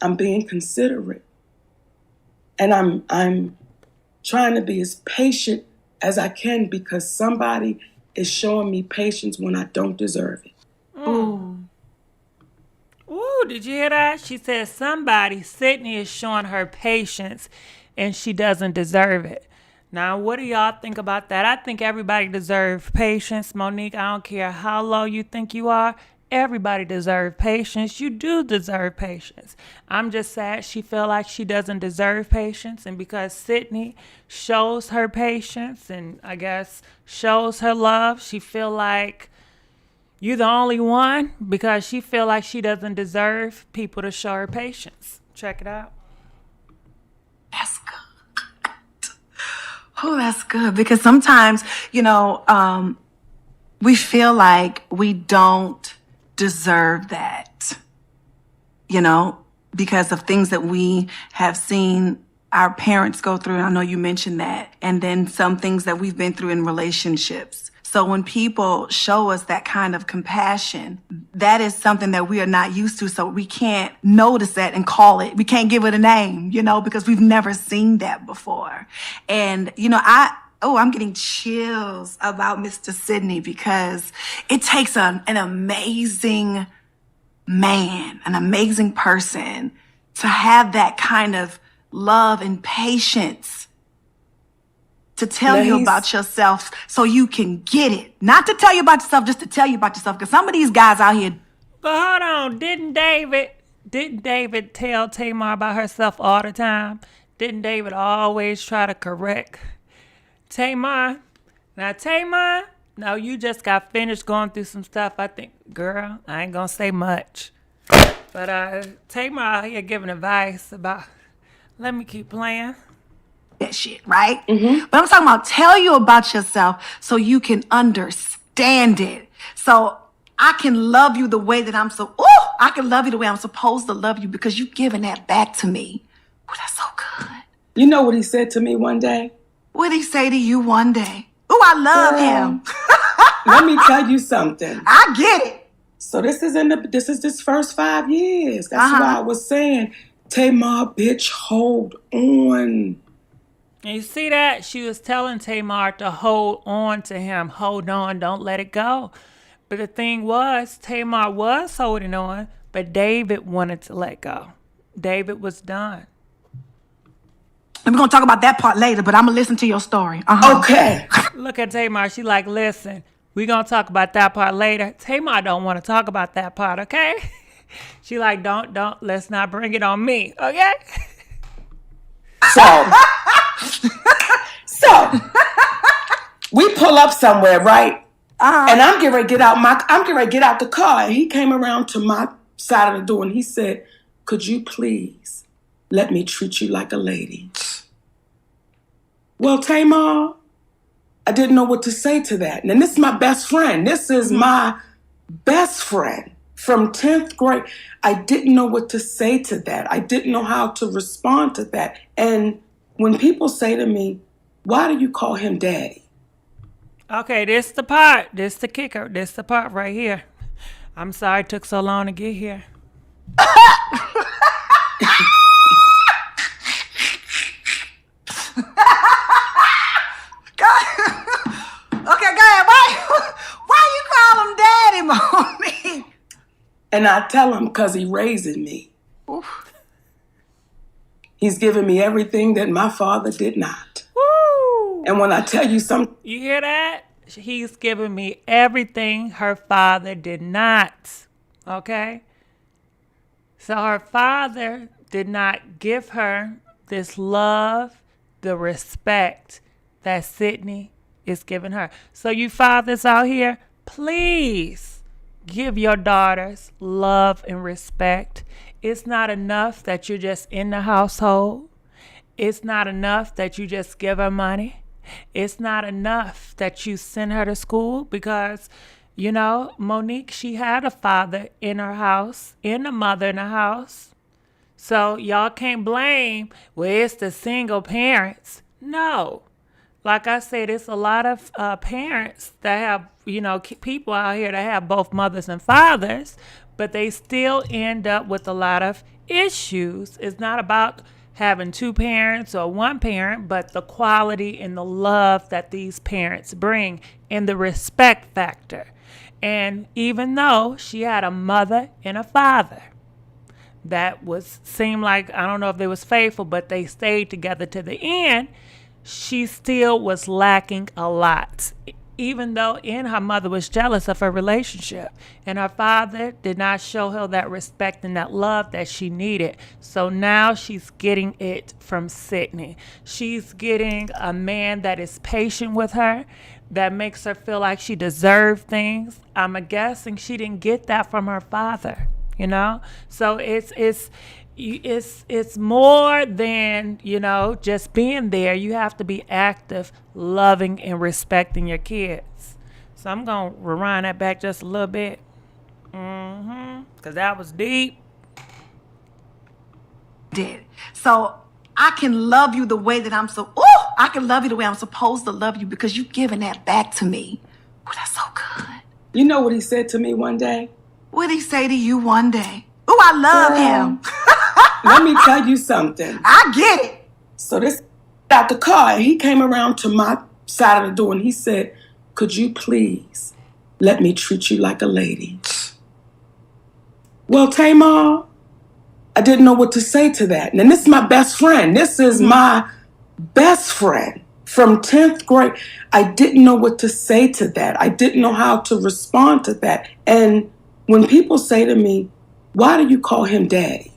I'm being considerate. And I'm trying to be as patient as I can because somebody is showing me patience when I don't deserve it. Ooh, did you hear that? She said Sidney is showing her patience and she doesn't deserve it. Now, what do y'all think about that? I think everybody deserves patience. Monique, I don't care how low you think you are. Everybody deserves patience. You do deserve patience. I'm just sad she feel like she doesn't deserve patience. And because Sidney shows her patience and I guess shows her love, she feel like you're the only one because she feel like she doesn't deserve people to show her patience. Check it out. That's good. Oh, that's good. Because sometimes, we feel like we don't deserve that, because of things that we have seen our parents go through. And I know you mentioned that. And then some things that we've been through in relationships. So when people show us that kind of compassion, that is something that we are not used to. So we can't notice that and call it. We can't give it a name, because we've never seen that before. And, I'm getting chills about Mr. Sidney because it takes an amazing man, an amazing person to have that kind of love and patience to tell you about yourself so you can get it. Not to tell you about yourself, just to tell you about yourself. Because some of these guys out here. But hold on, didn't David tell Tamar about herself all the time? Didn't David always try to correct Tamar? Now, Tamar, you just got finished going through some stuff. I think, girl, I ain't gonna say much. But Tamar out here giving advice about, let me keep playing. That shit, right? But I'm talking about tell you about yourself so you can understand it. So I can love you the way that I can love you the way I'm supposed to love you because you're giving that back to me. Oh, that's so good. You know what he said to me one day? What did he say to you one day? Oh, I love him. Let me tell you something. I get it. So this is this first 5 years. That's why I was saying, Tamar, bitch, hold on. And you see that? She was telling Tamar to hold on to him. Hold on, don't let it go. But the thing was, Tamar was holding on, but David wanted to let go. David was done. And we're going to talk about that part later, but I'm going to listen to your story. Okay. Look at Tamar. She like, listen, we're going to talk about that part later. Tamar don't want to talk about that part, okay? She like, don't, let's not bring it on me, okay? So we pull up somewhere, right? And I'm getting ready to get out the car. And he came around to my side of the door and he said, could you please let me treat you like a lady? Well, Tamar, I didn't know what to say to that. And this is my best friend. This is my best friend from 10th grade. I didn't know what to say to that. I didn't know how to respond to that. And when people say to me, why do you call him daddy? Okay, this the part. This the kicker. This the part right here. I'm sorry it took so long to get here. Okay, go ahead. Why you call him daddy, Monique? And I tell him because he raising me. Oof. He's giving me everything that my father did not. Woo! And when I tell you something, You hear that? He's giving me everything her father did not. Okay? So her father did not give her this love, the respect that Sidney is giving her. So you fathers out here, please give your daughters love and respect. It's not enough that you're just in the household. It's not enough that you just give her money. It's not enough that you send her to school because, you know, Monique, she had a father in her house and a mother in the house. So y'all can't blame, well, it's the single parents. No. Like I said, it's a lot of parents that have, you know, people out here that have both mothers and fathers, but they still end up with a lot of issues. It's not about having two parents or one parent, but the quality and the love that these parents bring and the respect factor. And even though she had a mother and a father that seemed like, I don't know if they was faithful, but they stayed together to the end, she still was lacking a lot, even though her mother was jealous of her relationship and her father did not show her that respect and that love that she needed. So now she's getting it from Sidney. She's getting a man that is patient with her, that makes her feel like she deserved things. I'm guessing she didn't get that from her father, you know? So it's more than, you know, just being there. You have to be active, loving, and respecting your kids. So I'm going to rewind that back just a little bit. Because that was deep. So I can love you the way that I can love you the way I'm supposed to love you because you're giving that back to me. Oh, that's so good. you know what he said to me one day? What did he say to you one day? Oh, I love him. Let me tell you something. I get it. So this out the car, and he came around to my side of the door and he said, could you please let me treat you like a lady? Well, Tamar, I didn't know what to say to that. And this is my best friend. This is my best friend from 10th grade. I didn't know what to say to that. I didn't know how to respond to that. And when people say to me, why do you call him daddy?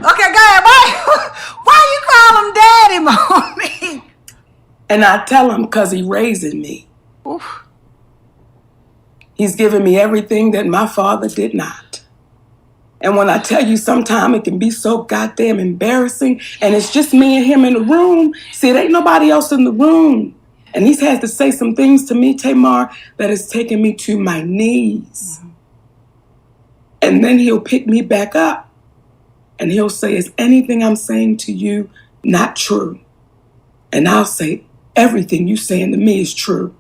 Okay, go ahead. Why you call him daddy, Monique? And I tell him because he raising me. Oof. He's given me everything that my father did not. And when I tell you sometimes it can be so goddamn embarrassing and it's just me and him in the room, see, it ain't nobody else in the room. And he's had to say some things to me, Tamar, that has taken me to my knees. Mm-hmm. And then he'll pick me back up and he'll say, is anything I'm saying to you not true? And I'll say, everything you saying to me is true.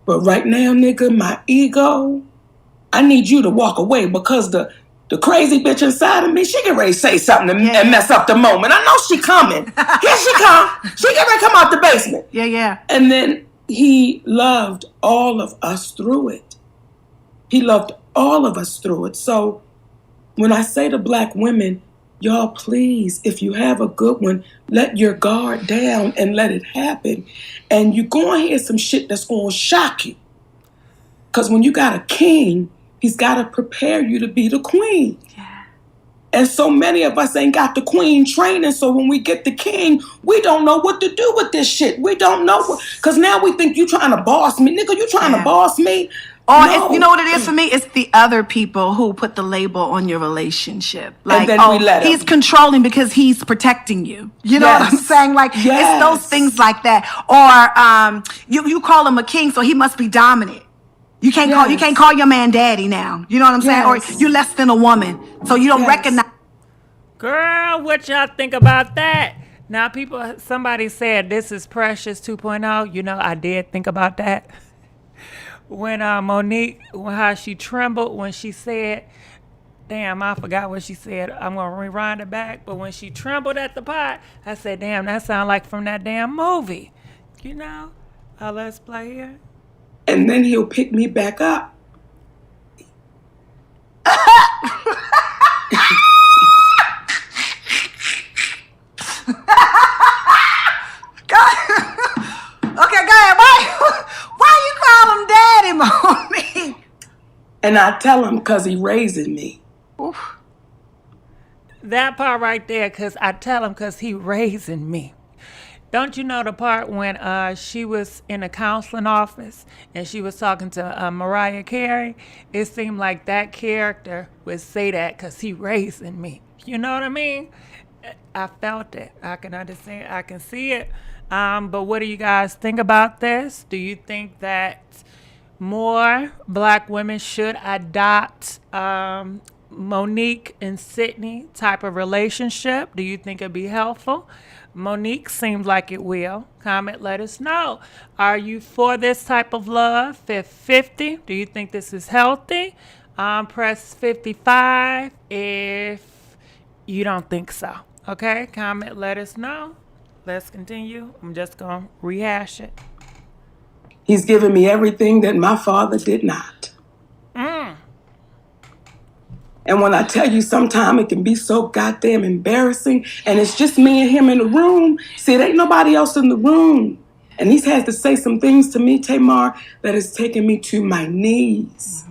But right now, nigga, my ego, I need you to walk away because the crazy bitch inside of me, she get ready to say something and mess up the moment. I know she coming. Here she come. She get ready to come out the basement. Yeah. And then he loved all of us through it. He loved all of us through it. So when I say to black women, y'all, please, if you have a good one, let your guard down and let it happen. And you're going to hear some shit that's going to shock you. Because when you got a king, he's got to prepare you to be the queen. Yeah. And so many of us ain't got the queen training. So when we get the king, we don't know what to do with this shit. We don't know. Because now we think you trying to boss me. Nigga, you trying to boss me? Or No. you know what it is for me? It's the other people who put the label on your relationship. Like, then we let he's him. controlling because he's protecting you. You know what I'm saying? Like, Yes. it's those things like that. Or you call him a king, so he must be dominant. You can't call your man daddy now. You know what I'm saying? Or you less than a woman, so you don't recognize. Girl, what y'all think about that? Now, somebody said this is Precious 2.0. You know, I did think about that. When Monique, how she trembled when she said, damn, I forgot what she said. I'm going to rewind it back. But when she trembled at the pot, I said, damn, that sounds like from that damn movie. You know? Let's play here. And then he'll pick me back up. Okay, go ahead. Why you call him daddy, Monique? And I tell him because he raising me. Oof. That part right there, because I tell him because he raising me. Don't you know the part when she was in a counseling office and she was talking to Mariah Carey? It seemed like that character would say that because he raising me. You know what I mean? I felt it. I can understand. I can see it. But what do you guys think about this? Do you think that more black women should adopt Monique and Sidney type of relationship? Do you think it'd be helpful? Monique seems like it will. Comment, let us know. Are you for this type of love? 50. Do you think this is healthy? Press 55 if you don't think so. Okay, comment, let us know. Let's continue. I'm just going to rehash it. He's given me everything that my father did not. And when I tell you sometimes it can be so goddamn embarrassing and it's just me and him in the room, see, it ain't nobody else in the room. And he's had to say some things to me, Tamar, that has taken me to my knees.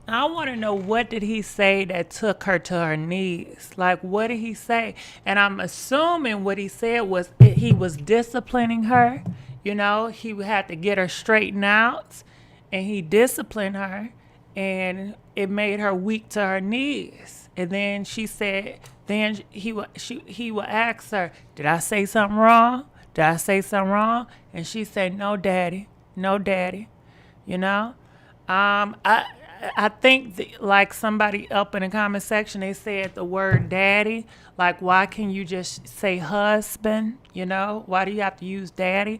I want to know, what did he say that took her to her knees? Like, what did he say? And I'm assuming what he said was he was disciplining her. You know, he had to get her straightened out, and he disciplined her, and it made her weak to her knees. And then she said, then he will ask her, did I say something wrong? Did I say something wrong? And she said, no, daddy. No, daddy. You know? I think like somebody up in the comment section, they said the word daddy. Like, why can you just say husband? You know? Why do you have to use daddy?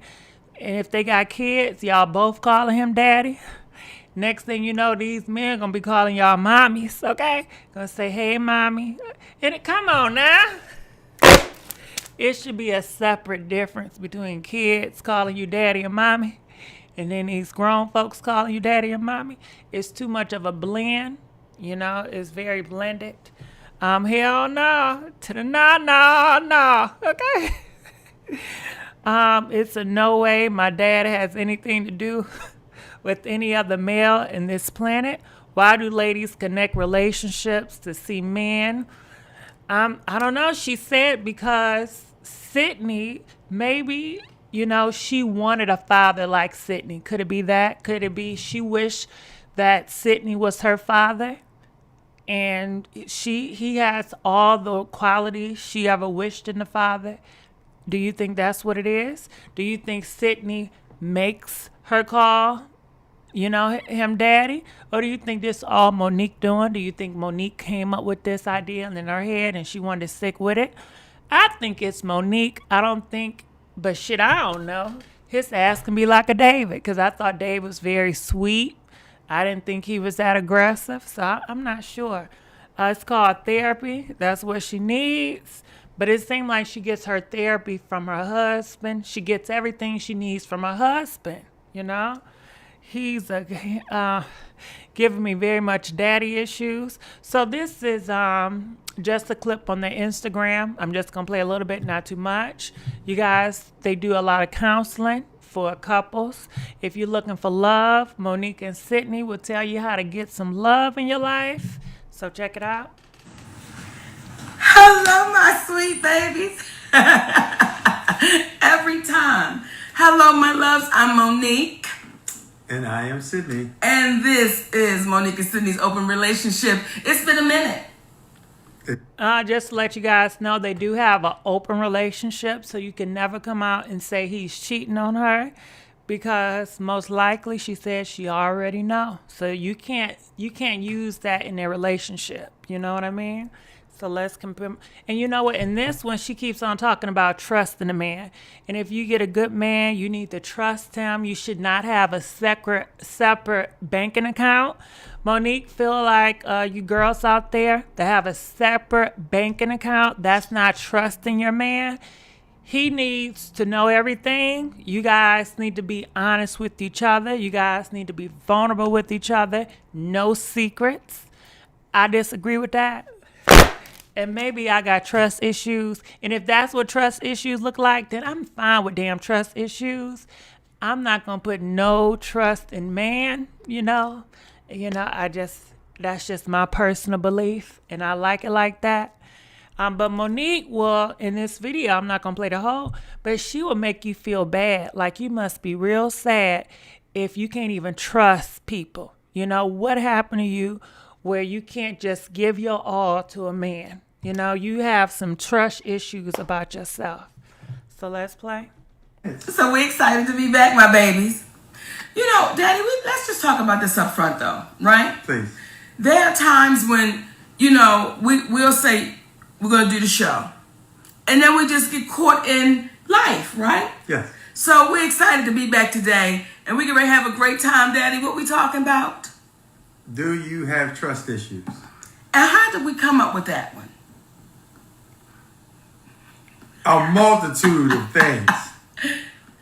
And if they got kids, y'all both calling him daddy. Next thing you know, these men gonna be calling y'all mommies, okay? Gonna say, hey, mommy. And come on now. It should be a separate difference between kids calling you daddy and mommy, and then these grown folks calling you daddy and mommy. It's too much of a blend, you know? It's very blended. Hell no. To the no, okay? It's a no way my dad has anything to do with any other male in this planet. Why do ladies connect relationships to see men? I don't know. She said because Sidney, maybe, she wanted a father like Sidney. Could it be that? Could it be she wished that Sidney was her father? And he has all the qualities she ever wished in the father. Do you think that's what it is? Do you think Sidney makes her call, him daddy? Or do you think this all Monique doing? Do you think Monique came up with this idea in her head and she wanted to stick with it? I think it's Monique. I don't think, but shit, I don't know. His ass can be like a David, because I thought David was very sweet. I didn't think he was that aggressive, so I'm not sure. It's called therapy. That's what she needs. But it seems like she gets her therapy from her husband. She gets everything she needs from her husband, He's giving me very much daddy issues. So this is just a clip on their Instagram. I'm just going to play a little bit, not too much. You guys, they do a lot of counseling for couples. If you're looking for love, Monique and Sidney will tell you how to get some love in your life. So check it out. Hello, my sweet babies. Every time. Hello, my loves. I'm Monique. And I am Sidney. And this is Monique and Sidney's open relationship. It's been a minute. Just to let you guys know, they do have an open relationship, so you can never come out and say he's cheating on her, because most likely she says she already know. So you can't use that in their relationship. You know what I mean? So let's compare. And you know what? In this one, she keeps on talking about trusting a man. And if you get a good man, you need to trust him. You should not have a separate banking account. Monique, feel like you girls out there that have a separate banking account, that's not trusting your man. He needs to know everything. You guys need to be honest with each other. You guys need to be vulnerable with each other. No secrets. I disagree with that. And maybe I got trust issues. And if that's what trust issues look like, then I'm fine with damn trust issues. I'm not going to put no trust in man, that's just my personal belief. And I like it like that. But Monique will, in this video, I'm not going to play the whole, but she will make you feel bad. Like you must be real sad if you can't even trust people. What happened to you where you can't just give your all to a man? You have some trust issues about yourself. So let's play. So we're excited to be back, my babies. Daddy, let's just talk about this up front, though, right? Please. There are times when, we'll say we're going to do the show. And then we just get caught in life, right? Yes. So we're excited to be back today. And we're going to have a great time, Daddy. What we talking about? Do you have trust issues? And how did we come up with that one? A multitude of things.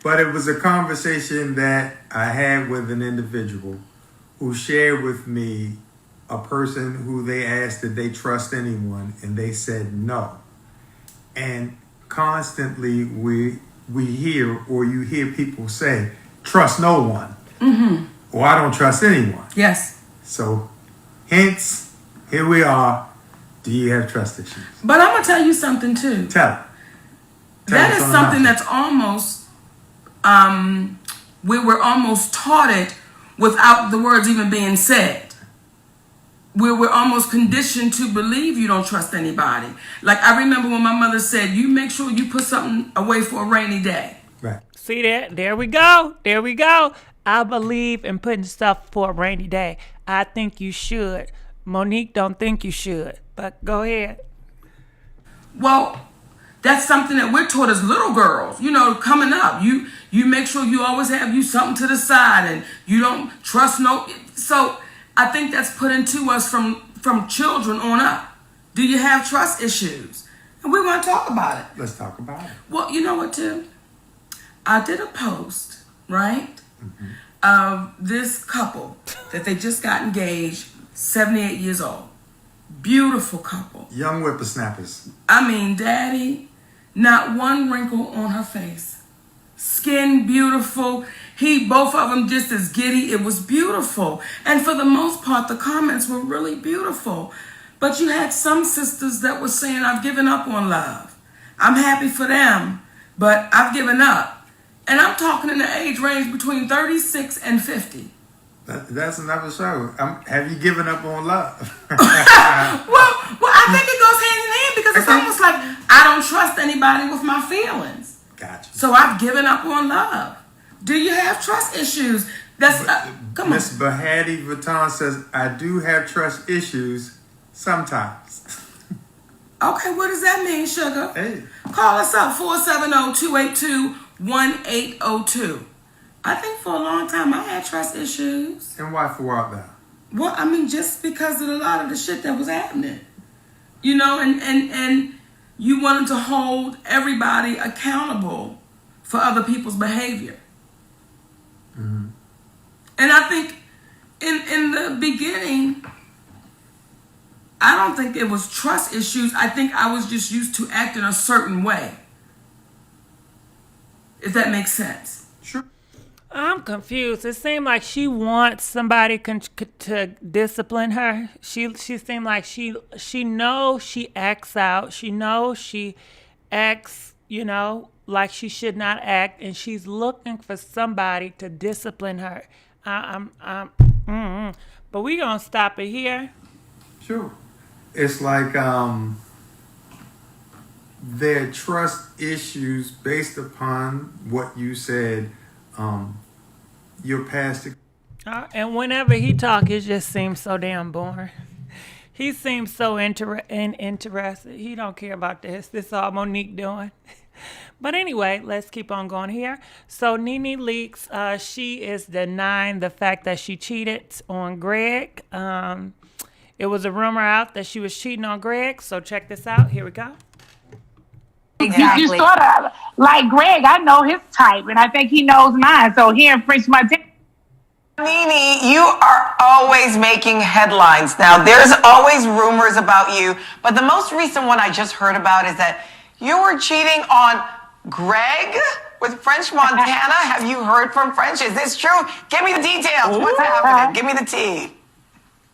But it was a conversation that I had with an individual who shared with me a person who they asked did they trust anyone, and they said no. And constantly we hear, or you hear people say, trust no one. Mm-hmm. Or I don't trust anyone. Yes. So, hence, here we are. Do you have trust issues? But I'm going to tell you something, too. Tell that is something that's almost, we were almost taught it without the words even being said. We're almost conditioned to believe you don't trust anybody. Like I remember when my mother said, you make sure you put something away for a rainy day. Right. See that? There we go. There we go. I believe in putting stuff for a rainy day. I think you should. Monique don't think you should. But go ahead. Well, that's something that we're taught as little girls, coming up. You make sure you always have you something to the side, and you don't trust no. So I think that's put into us from children on up. Do you have trust issues? And we want to talk about it. Let's talk about it. Well, you know what, Tim? I did a post, right, of this couple that they just got engaged, 78 years old. Beautiful couple. Young whippersnappers. I mean, Daddy, not one wrinkle on her face. Skin beautiful. Both of them just as giddy. It was beautiful. And for the most part, the comments were really beautiful. But you had some sisters that were saying, I've given up on love. I'm happy for them, but I've given up. And I'm talking in the age range between 36 and 50. That's another show. Have you given up on love? Well, I think it goes hand in hand because it's almost like I don't trust anybody with my feelings. Gotcha. So I've given up on love. Do you have trust issues? That's come on. Miss Bahati Vuitton says, I do have trust issues sometimes. Okay, what does that mean, sugar? Hey. Call us up, 470-282-1802. I think for a long time I had trust issues. And why for what now? Well, I mean, just because of a lot of the shit that was happening. You know, and you wanted to hold everybody accountable for other people's behavior. Mm-hmm. And I think in the beginning, I don't think it was trust issues. I think I was just used to acting a certain way. If that makes sense. Sure. I'm confused. It seemed like she wants somebody to discipline her. She seemed like she knows she acts out. She knows she acts, like she should not act, and she's looking for somebody to discipline her. But we gonna stop it here. Sure. It's like their trust issues based upon what you said, your past. And whenever he talk, it just seems so damn boring. He seems so interested. He don't care about this. This is all Monique doing. But anyway, let's keep on going here. So Nene Leakes, she is denying the fact that she cheated on Greg. It was a rumor out that she was cheating on Greg. So check this out. Here we go. Exactly. You sort of like Greg. I know his type, and I think he knows mine. So here in French Montana. Nene, you are always making headlines. Now, there's always rumors about you, but the most recent one I just heard about is that you were cheating on Greg with French Montana. Have you heard from French? Is this true? Give me the details. What's happening? Give me the tea.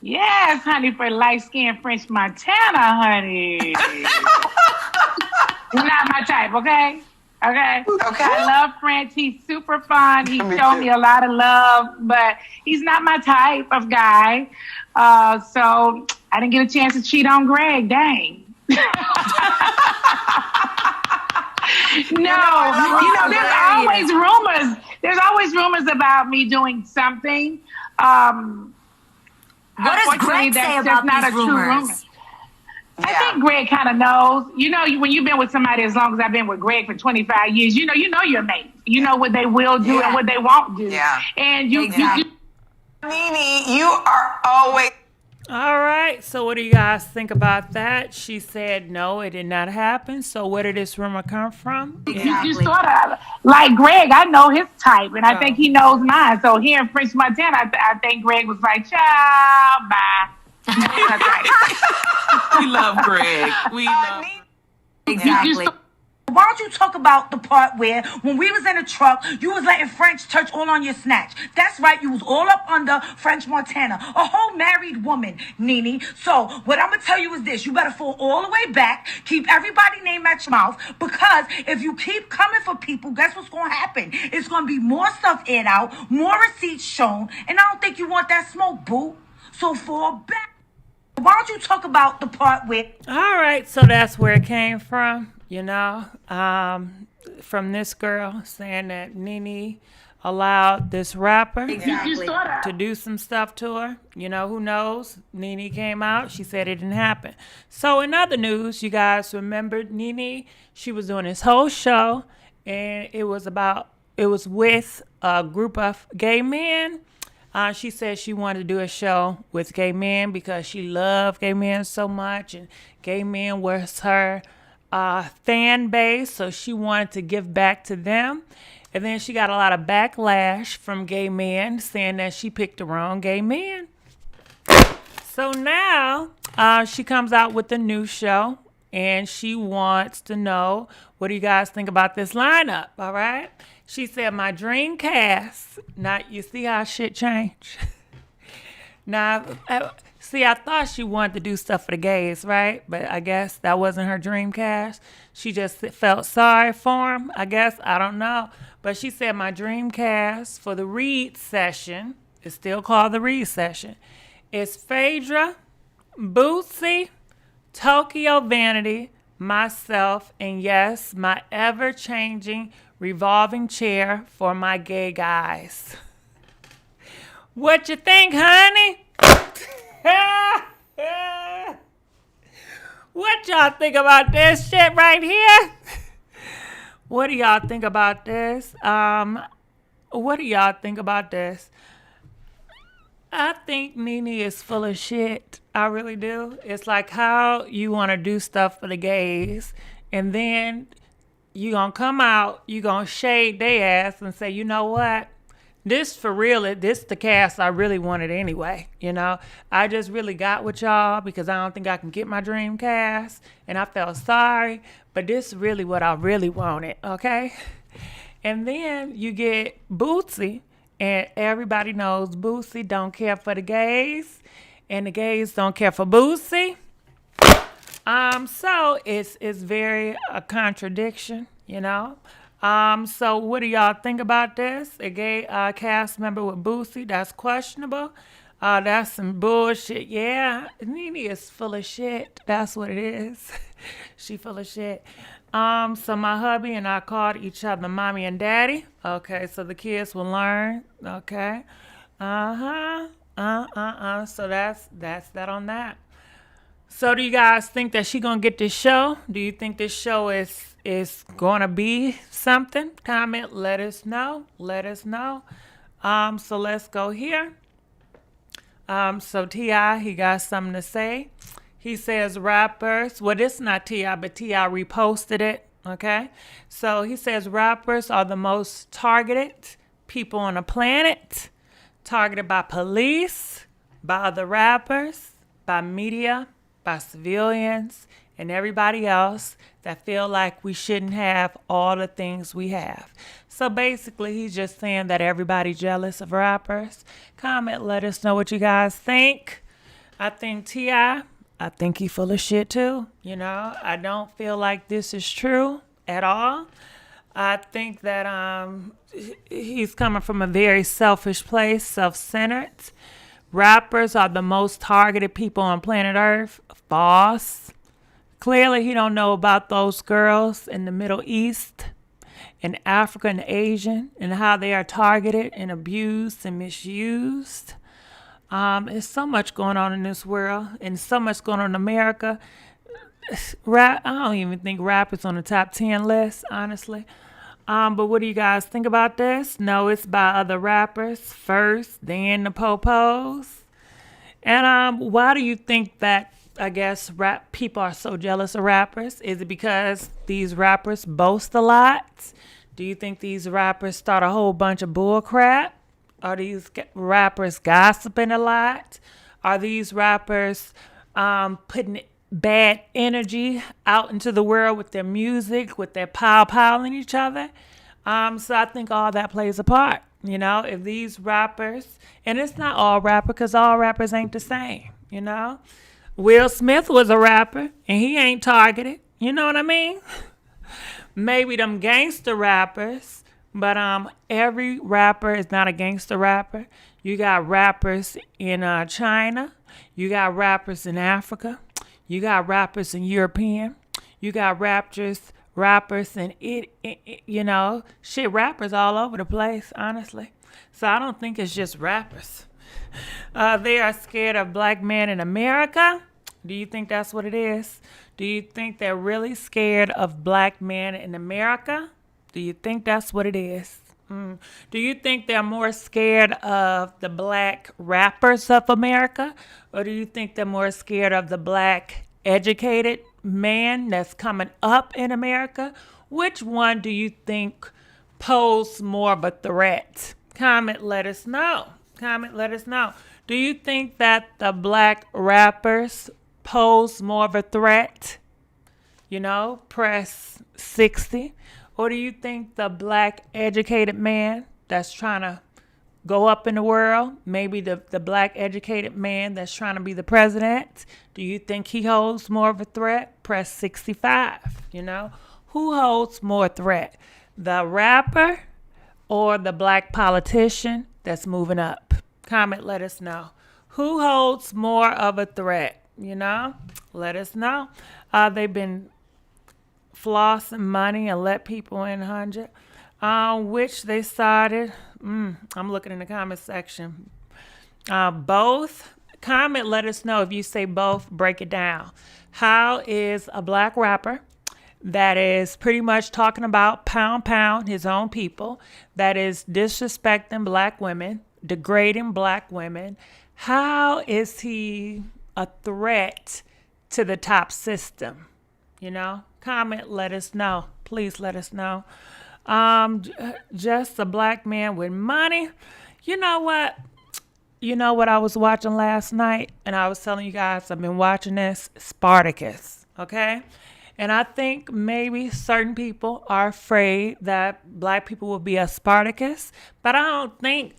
Yes, honey, for light-skinned French Montana, honey. Not my type, okay? Okay. I love French. He's super fun. He showed me a lot of love, but he's not my type of guy. So I didn't get a chance to cheat on Greg. Dang. No, there's always rumors. There's always rumors about me doing something. What does Greg say about these rumors? I think Greg kind of knows. When you've been with somebody as long as I've been with Greg for 25 years, you know your mate. You know what they will do and what they won't do. Yeah. And Nene, you are always... All right. So what do you guys think about that? She said no, it did not happen. So where did this rumor come from? You sort of like Greg. I know his type, and I think he knows mine. So here in French Montana, I think Greg was like, "Ciao, bye." We love Greg. We love Exactly. Why don't you talk about the part where when we was in the truck, you was letting French touch all on your snatch? That's right, you was all up under French Montana, a whole married woman, Nene. So what I'm gonna tell you is this: you better fall all the way back, keep everybody's name at your mouth, because if you keep coming for people, guess what's gonna happen? It's gonna be more stuff aired out, more receipts shown, and I don't think you want that smoke, boo. So fall back. Why don't you talk about the part where... All right, so that's where it came from, from this girl saying that Nene allowed this rapper to do some stuff to her. Who knows? Nene came out. She said it didn't happen. So in other news, you guys remember Nene, she was doing this whole show, and it was with a group of gay men. She said she wanted to do a show with gay men because she loved gay men so much, and gay men was her fan base, so she wanted to give back to them. And then she got a lot of backlash from gay men saying that she picked the wrong gay men. So now she comes out with a new show, and she wants to know, what do you guys think about this lineup, all right? She said, my dream cast, you see how shit change? Now, see, I thought she wanted to do stuff for the gays, right? But I guess that wasn't her dream cast. She just felt sorry for him, I guess. I don't know. But she said my dream cast for the read session, it's still called the read session, is Phaedra, Bootsy, Tokyo Vanity, myself, and yes, my ever-changing revolving chair for my gay guys. What you think, honey? What y'all think about this shit right here? What do y'all think about this? What do y'all think about this? I think Nene is full of shit. I really do. It's like how you want to do stuff for the gays, and then you gonna come out, you gonna shade their ass and say, you know what? This for real, this the cast I really wanted anyway, you know? I just really got with y'all because I don't think I can get my dream cast, and I felt sorry, but this is really what I really wanted, okay? And then you get Bootsy, and everybody knows Bootsy don't care for the gays, and the gays don't care for Bootsy. So it's very a contradiction, you know? So what do y'all think about this? A gay cast member with Bootsy, that's questionable. That's some bullshit. Yeah, Nene is full of shit. That's what it is. She full of shit. So my hubby and I called each other mommy and daddy. Okay, so the kids will learn. Okay. So that's that on that. So do you guys think that she gonna get this show? Do you think this show is gonna be something? Comment, let us know. Let us know. So let's go here. So T.I., he got something to say. He says rappers, well, this is not T.I., but T.I. reposted it, okay? So he says rappers are the most targeted people on the planet, targeted by police, by other rappers, by media, by civilians, and everybody else that feel like we shouldn't have all the things we have. So basically, he's just saying that everybody's jealous of rappers. Comment, let us know what you guys think. I think T.I., I think he full of shit too. You know, I don't feel like this is true at all. I think that he's coming from a very selfish place, self-centered. Rappers are the most targeted people on planet Earth. False. Clearly, he don't know about those girls in the Middle East, in Africa and Asian, and how they are targeted and abused and misused. There's so much going on in this world, and so much going on in America. I don't even think rap is on the top 10 list, honestly. But what do you guys think about this? No, it's by other rappers first, then the popos. And why do you think that, I guess, rap people are so jealous of rappers? Is it because these rappers boast a lot? Do you think these rappers start a whole bunch of bull crap? Are these rappers gossiping a lot? Are these rappers putting bad energy out into the world with their music, with their piling each other? So I think all that plays a part. You know, if these rappers, and it's not all rappers, because all rappers ain't the same, you know? Will Smith was a rapper, and he ain't targeted. You know what I mean? Maybe them gangster rappers, but every rapper is not a gangster rapper. You got rappers in China. You got rappers in Africa. You got rappers in European. You got rappers and you know, rappers all over the place, honestly. So I don't think it's just rappers. They are scared of black men in America. Do you think that's what it is? Do you think they're really scared of black men in America? Do you think that's what it is? Do you think they're more scared of the black rappers of America? Or do you think they're more scared of the black educated man that's coming up in America? Which one do you think poses more of a threat? Comment, let us know. Comment, let us know. Do you think that the black rappers pose more of a threat? You know, press 60. Or do you think the black educated man that's trying to go up in the world? Maybe the black educated man that's trying to be the president. Do you think he holds more of a threat? Press 65, Who holds more threat? The rapper or the black politician that's moving up? Comment, let us know. Who holds more of a threat? Let us know. They've been flossing money and let people in 100. Which they started. I'm looking in the comment section. Both. Comment, let us know if you say both. Break it down. How is a black rapper that is pretty much talking about pound, his own people, that is disrespecting black women, degrading black women, how is he a threat to the top system? Comment, let us know. Please let us know. Just a black man with money. You know what I was watching last night? And I was telling you guys, I've been watching this, Spartacus, okay? And I think maybe certain people are afraid that black people will be a Spartacus, but I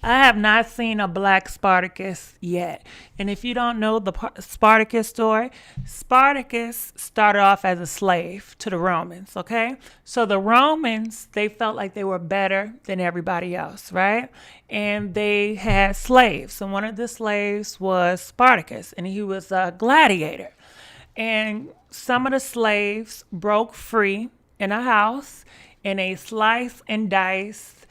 have not seen a black Spartacus yet. And if you don't know the Spartacus story, Spartacus started off as a slave to the Romans, okay? So the Romans, they felt like they were better than everybody else, right? And they had slaves. And one of the slaves was Spartacus, and he was a gladiator. And some of the slaves broke free in a house and they sliced and diced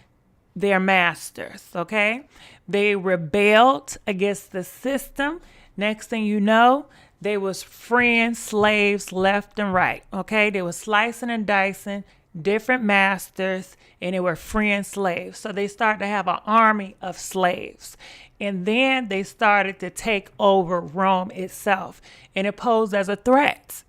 their masters, okay? They rebelled against the system. Next thing you know, they was freeing slaves left and right, okay? They were slicing and dicing different masters and they were freeing slaves. So they started to have an army of slaves. And then they started to take over Rome itself. And it posed as a threat,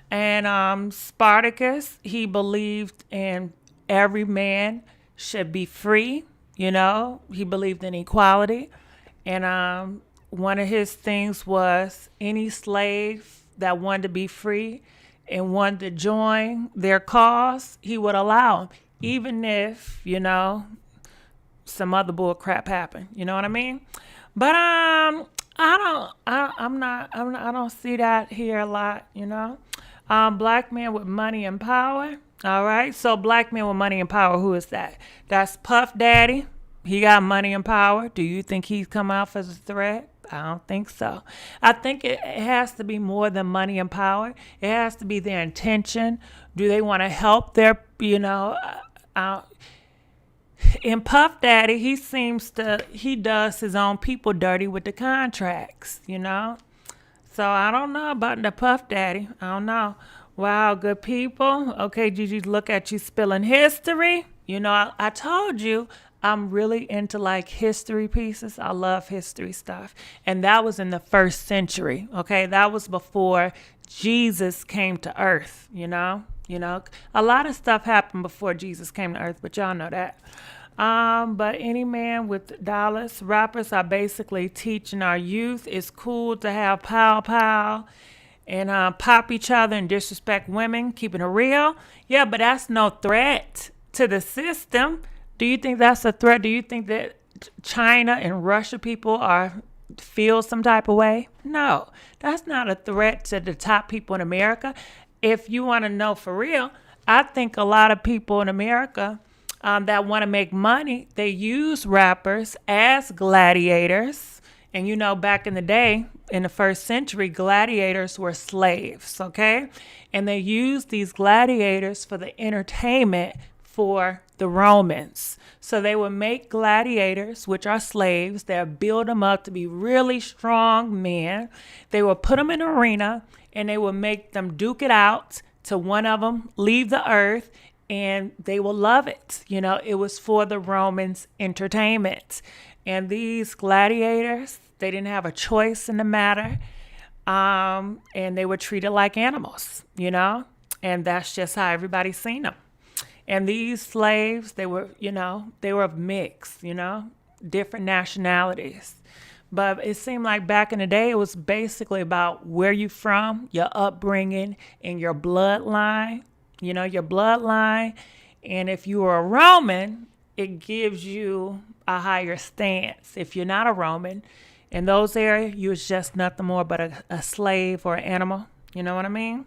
And Spartacus, he believed in every man should be free, He believed in equality. And one of his things was any slave that wanted to be free and wanted to join their cause, he would allow him, even if, some other bull crap happened. You know what I mean? But I don't see that here a lot, Black man with money and power. All right. So black man with money and power, who is that? That's Puff Daddy. He got money and power. Do you think he's come off as a threat? I don't think so. I think it has to be more than money and power. It has to be their intention. Do they want to help their, in Puff Daddy, he does his own people dirty with the contracts, So I don't know about the Puff Daddy. I don't know. Wow, good people. Okay, Gigi, look at you spilling history. I told you I'm really into like history pieces. I love history stuff. And that was in the 1st century. Okay, that was before Jesus came to earth, A lot of stuff happened before Jesus came to earth, but y'all know that. But any man with dollars, rappers are basically teaching our youth it's cool to have pow and pop each other and disrespect women, keeping it real. Yeah, but that's no threat to the system. Do you think that's a threat? Do you think that China and Russia people feel some type of way? No, that's not a threat to the top people in America. If you want to know for real, I think a lot of people in America that want to make money, they use rappers as gladiators. And back in the day, in the 1st century, gladiators were slaves, okay? And they used these gladiators for the entertainment for the Romans. So they would make gladiators, which are slaves. They would build them up to be really strong men. They would put them in an arena and they would make them duke it out till one of them leave the earth, and they will love it. It was for the Romans' entertainment. And these gladiators, they didn't have a choice in the matter. And they were treated like animals, and that's just how everybody seen them. And these slaves, they were of mix, different nationalities. But it seemed like back in the day, it was basically about where you from, your upbringing, and your bloodline, your bloodline. And if you were a Roman, it gives you a higher stance. If you're not a Roman, in those areas, you're just nothing more but a slave or an animal. You know what I mean?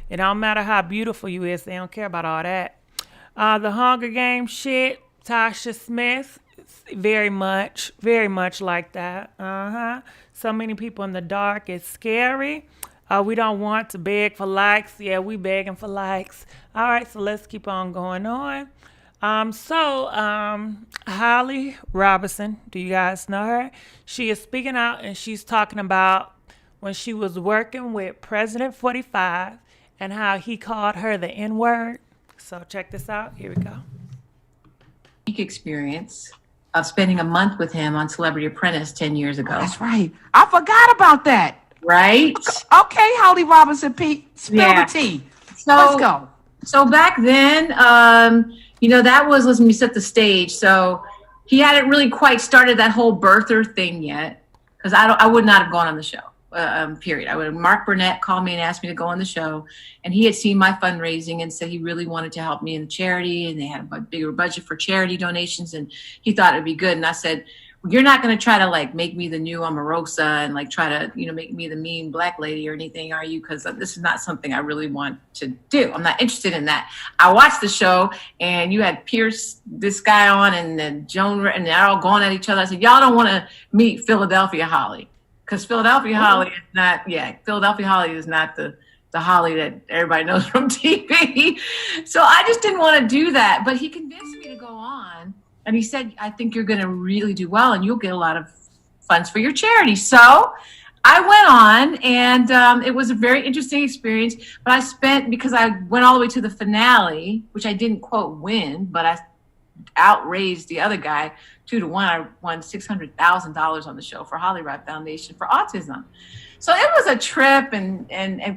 It don't matter how beautiful you is. They don't care about all that. The Hunger Games shit, Tasha Smith, very much like that. So many people in the dark. It's scary. We don't want to beg for likes. Yeah, we begging for likes. All right, so let's keep on going on. Holly Robinson, do you guys know her? She is speaking out and she's talking about when she was working with President 45 and how he called her the N-word. So check this out. Here we go. Experience of spending a month with him on Celebrity Apprentice 10 years ago. That's right. I forgot about that. Right? Okay, Holly Robinson, Pete, spill the tea. Let's go. So back then, that was, let me set the stage. So he hadn't really quite started that whole birther thing yet, because I would not have gone on the show. Period. Mark Burnett called me and asked me to go on the show, and he had seen my fundraising and said he really wanted to help me in the charity, and they had a bigger budget for charity donations, and he thought it'd be good. And I said, well, you're not going to try to like make me the new Omarosa and like try to make me the mean black lady or anything, are you? Because this is not something I really want to do. I'm not interested in that. I watched the show, and you had Pierce, this guy on, and then Joan, and they're all going at each other. I said, y'all don't want to meet Philadelphia Holly. Because Philadelphia Holly is not, Philadelphia Holly is not the Holly that everybody knows from TV. So I just didn't want to do that. But he convinced me to go on. And he said, I think you're going to really do well and you'll get a lot of funds for your charity. So I went on, and it was a very interesting experience. But because I went all the way to the finale, which I didn't quote win, but I outraised the other guy 2-1. I won $600,000 on the show for Holly Rod Foundation for autism. So it was a trip and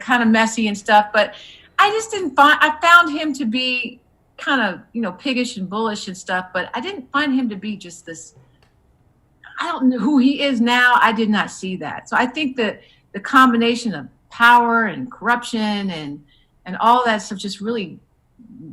kind of messy and stuff, but I found him to be kind of, piggish and bullish and stuff, but I didn't find him to be just this, I don't know who he is now. I did not see that. So I think that the combination of power and corruption and all that stuff just really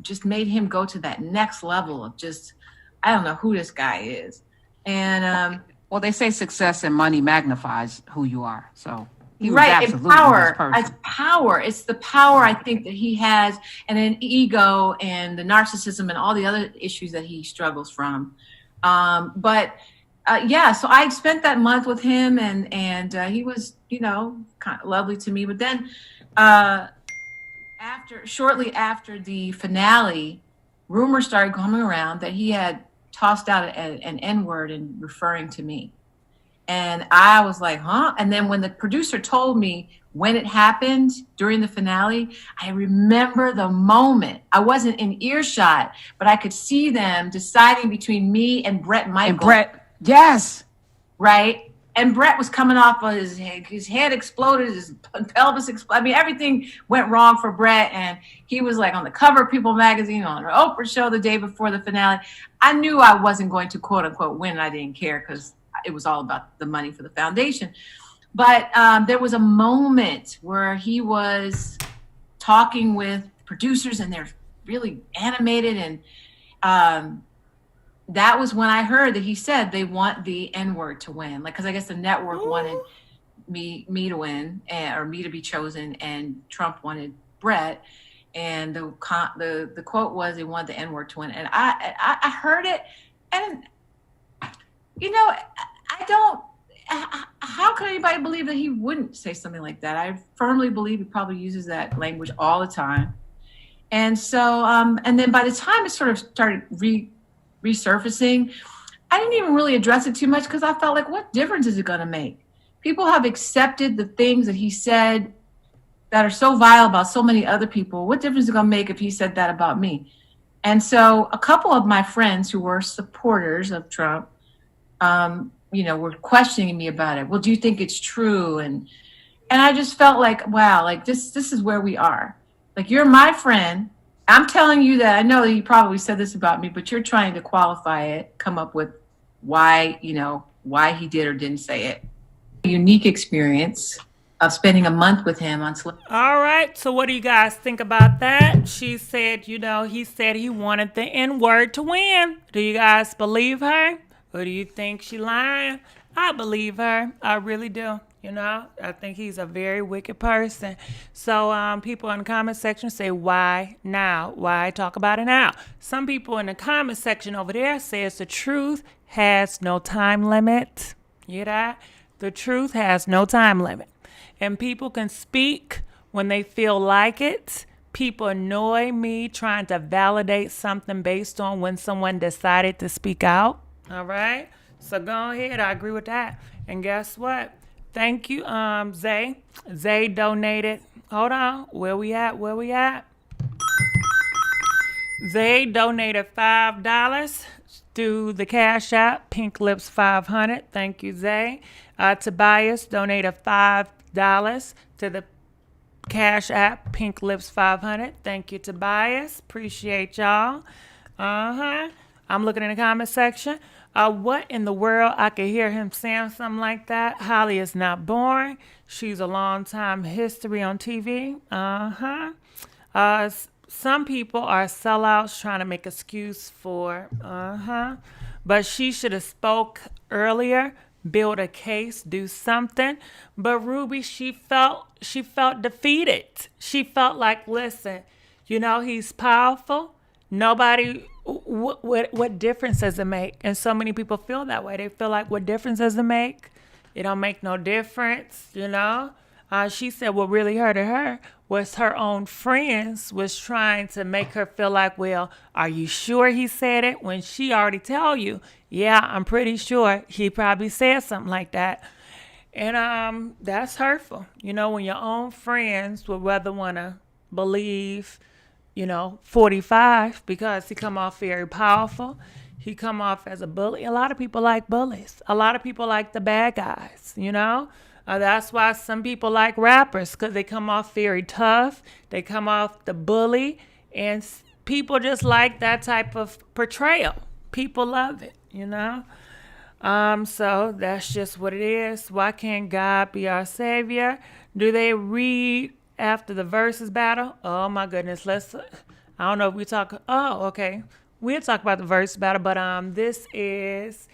just made him go to that next level of just, I don't know who this guy is. And well, they say success and money magnifies who you are. So he was right, absolutely and power. this person. It's power. It's the power I think that he has, and an ego and the narcissism and all the other issues that he struggles from. So I spent that month with him, and he was, kind of lovely to me. But then, shortly after the finale, rumors started coming around that he had tossed out an N-word and referring to me. And I was like, huh? And then when the producer told me when it happened during the finale, I remember the moment. I wasn't in earshot, but I could see them deciding between me and Bret Michaels. And Bret, yes. Right? And Bret was coming off of his head exploded, his pelvis exploded. I mean, everything went wrong for Bret. And he was like on the cover of People magazine, on her Oprah show the day before the finale. I knew I wasn't going to quote unquote win. And I didn't care because it was all about the money for the foundation. But there was a moment where he was talking with producers and they're really animated. And that was when I heard that he said they want the N-word to win. Like, because I guess the network wanted me to win, or me to be chosen, and Trump wanted Bret. And the quote was they wanted the N-word to win. And I heard it, and I don't. How could anybody believe that he wouldn't say something like that? I firmly believe he probably uses that language all the time. And so, and then by the time it sort of started resurfacing, I didn't even really address it too much because I felt like, what difference is it going to make? People have accepted the things that he said that are so vile about so many other people. What difference is it going to make if he said that about me? And so a couple of my friends who were supporters of Trump, were questioning me about it. Well, do you think it's true? And I just felt like, wow, like this is where we are. Like, you're my friend. I'm telling you that I know that you probably said this about me, but you're trying to qualify it, come up with why he did or didn't say it. Unique experience of spending a month with him on All right. So what do you guys think about that? She said, he said he wanted the N-word to win. Do you guys believe her? Or do you think she lying? I believe her. I really do. I think he's a very wicked person. So people in the comment section say, why now? Why talk about it now? Some people in the comment section over there says the truth has no time limit. You hear that? The truth has no time limit. And people can speak when they feel like it. People annoy me trying to validate something based on when someone decided to speak out. All right? So go ahead. I agree with that. And guess what? Thank you, Zay. Zay donated. Hold on. Where we at? Zay donated $5 through the Cash App, Pink Lips 500. Thank you, Zay. Tobias donated $5 to the Cash App, Pink Lips 500. Thank you, Tobias. Appreciate y'all. I'm looking in the comment section. What in the world? I could hear him saying something like that. Holly is not boring. She's a long time history on TV. Some people are sellouts trying to make excuse for. But she should have spoke earlier. Build a case, do something. But Ruby, she felt defeated. She felt like, listen, he's powerful. Nobody, what difference does it make? And so many people feel that way. They feel like, what difference does it make? It don't make no difference, She said what really hurted her was her own friends was trying to make her feel like, well, are you sure he said it? When she already tell you, yeah, I'm pretty sure he probably said something like that. And that's hurtful. When your own friends would rather want to believe, 45 because he come off very powerful. He come off as a bully. A lot of people like bullies. A lot of people like the bad guys, That's why some people like rappers, because they come off very tough. They come off the bully, and people just like that type of portrayal. People love it, So that's just what it is. Why can't God be our savior? Do they read after the versus battle? Oh my goodness. I don't know if we talk. Oh, okay. We'll talk about the versus battle, but this is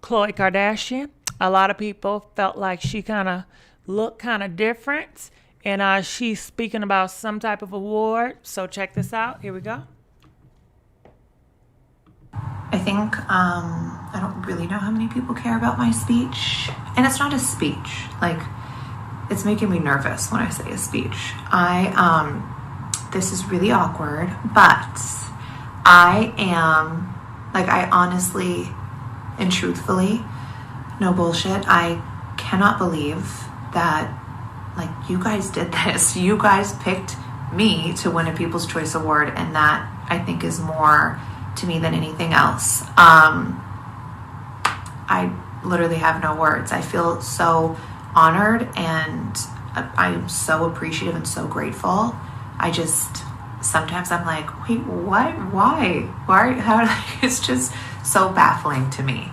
Khloe Kardashian. A lot of people felt like she kind of looked kind of different, and she's speaking about some type of award. So check this out. Here we go. I think I don't really know how many people care about my speech, and it's not a speech. It's making me nervous when I say a speech. This is really awkward, but I am, I honestly and truthfully, no bullshit, I cannot believe that, you guys did this. You guys picked me to win a People's Choice Award, and that, I think, is more to me than anything else. I literally have no words. I feel so honored, and I'm so appreciative and so grateful. Sometimes I'm like, wait, what? Why? How? It's just so baffling to me.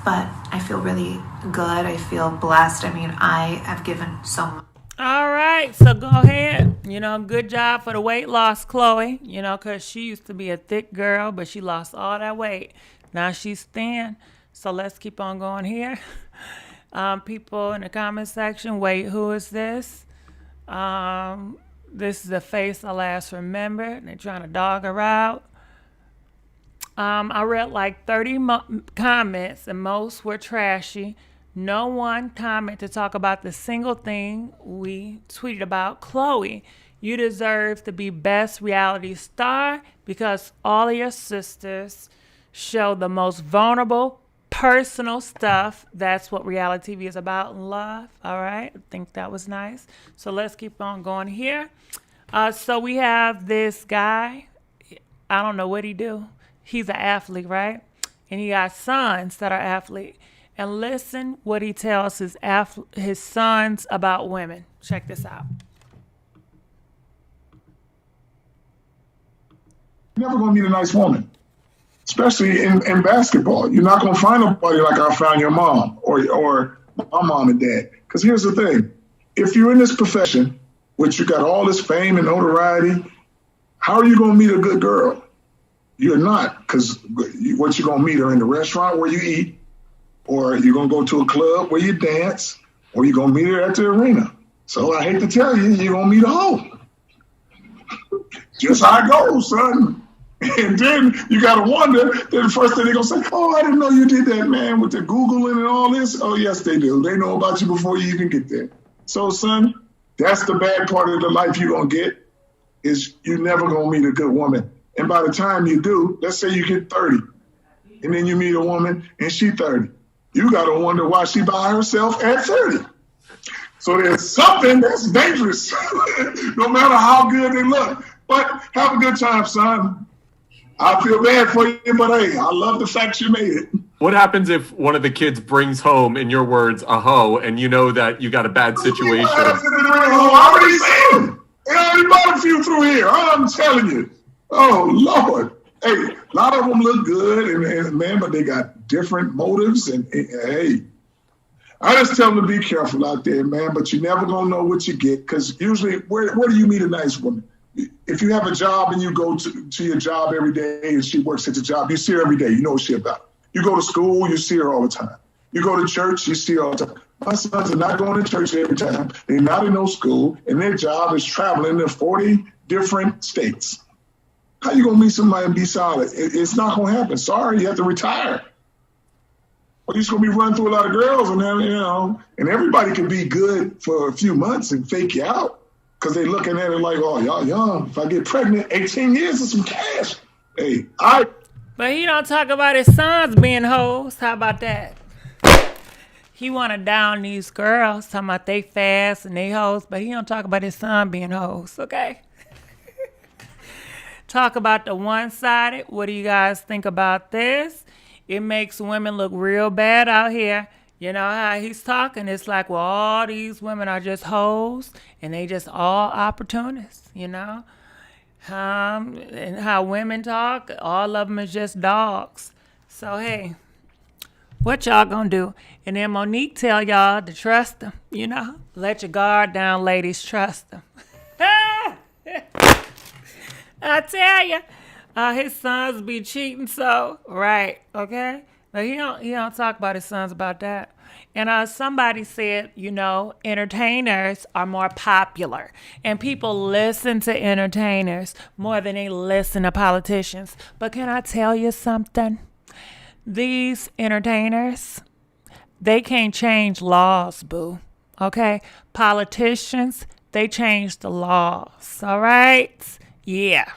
But I feel really good. I feel blessed. I have given so much. All right, so go ahead. Good job for the weight loss, Khloe. Because she used to be a thick girl, but she lost all that weight. Now she's thin. So let's keep on going here. People in the comment section, wait, who is this? This is the face I last remembered. They're trying to dog her out. I read 30 comments, and most were trashy. No one commented to talk about the single thing we tweeted about. Khloe, you deserve to be best reality star because all of your sisters show the most vulnerable, personal stuff. That's what reality TV is about, and love. All right, I think that was nice. So let's keep on going here. So we have this guy. I don't know what he do. He's an athlete, right? And he got sons that are athletes. And listen what he tells his sons about women. Check this out. You're never going to meet a nice woman, especially in basketball. You're not going to find nobody like I found your mom or my mom and dad. Because here's the thing. if you're in this profession, which you got all this fame and notoriety, how are you going to meet a good girl? You're not, because what you're going to meet her in the restaurant where you eat, or you're going to go to a club where you dance, or you're going to meet her at the arena. So I hate to tell you, you're going to meet a hoe. Just how it goes, son. And then you got to wonder, then the first thing they're going to say, oh, I didn't know you did that, man, with the Googling and all this. Oh, yes, they do. They know about you before you even get there. So, son, that's the bad part of the life you're going to get, is you're never going to meet a good woman. And by the time you do, let's say you get 30, and then you meet a woman and she's 30. You got to wonder why she by herself at 30. So there's something that's dangerous, no matter how good they look. But have a good time, son. I feel bad for you, but hey, I love the fact you made it. What happens if one of the kids brings home, in your words, a hoe, and you know that you got a bad situation? I already seen them. They already bought a few through here. I'm telling you. Oh, Lord. Hey, a lot of them look good, and man, but they got different motives. And hey, I just tell them to be careful out there, man, but you're never going to know what you get, because usually, where do you meet a nice woman? If you have a job and you go to your job every day and she works at the job, you see her every day. You know what she's about. You go to school, you see her all the time. You go to church, you see her all the time. My sons are not going to church every time. They're not in no school, and their job is traveling to 40 different states. How you going to meet somebody and be solid? It's not going to happen. Sorry, you have to retire. Or you're just going to be running through a lot of girls, and then, and everybody can be good for a few months and fake you out. Because they looking at it like, oh, y'all young. If I get pregnant, 18 years is some cash. Hey, But he don't talk about his sons being hoes. How about that? He want to down these girls, talking about they fast and they hoes, but he don't talk about his son being hoes, okay? Talk about the one-sided. What do you guys think about this? It makes women look real bad out here. You know how he's talking? It's like, well, all these women are just hoes, and they just all opportunists, and how women talk, all of them is just dogs. So, hey, what y'all gonna do? And then Monique tell y'all to trust them, Let your guard down, ladies, trust them. I tell you, his sons be cheating, so, right, okay? But he don't talk about his sons about that. And somebody said, entertainers are more popular. And people listen to entertainers more than they listen to politicians. But can I tell you something? These entertainers, they can't change laws, boo. Okay? Politicians, they change the laws. All right? Yeah.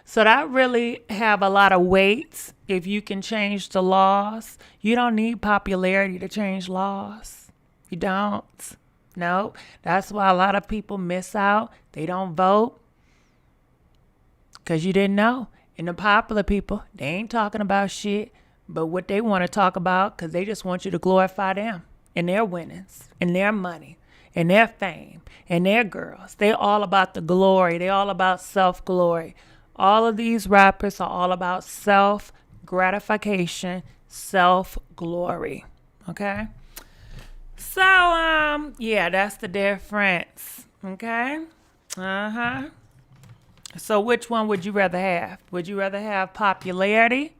So that really have a lot of weight. If you can change the laws, you don't need popularity to change laws. You don't. No. That's why a lot of people miss out. They don't vote because you didn't know. And the popular people, they ain't talking about shit but what they want to talk about, because they just want you to glorify them and their winnings and their money and their fame and their girls. They're all about the glory. They're all about self-glory. All of these rappers are all about self-gratification, self-glory. Okay? So, yeah, that's the difference. Okay? So which one would you rather have? Would you rather have popularity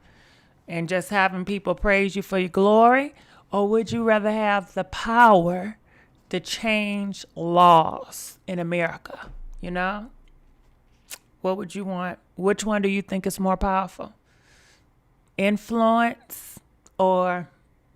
and just having people praise you for your glory? Or would you rather have the power to change laws in America? What would you want? Which one do you think is more powerful? Influence or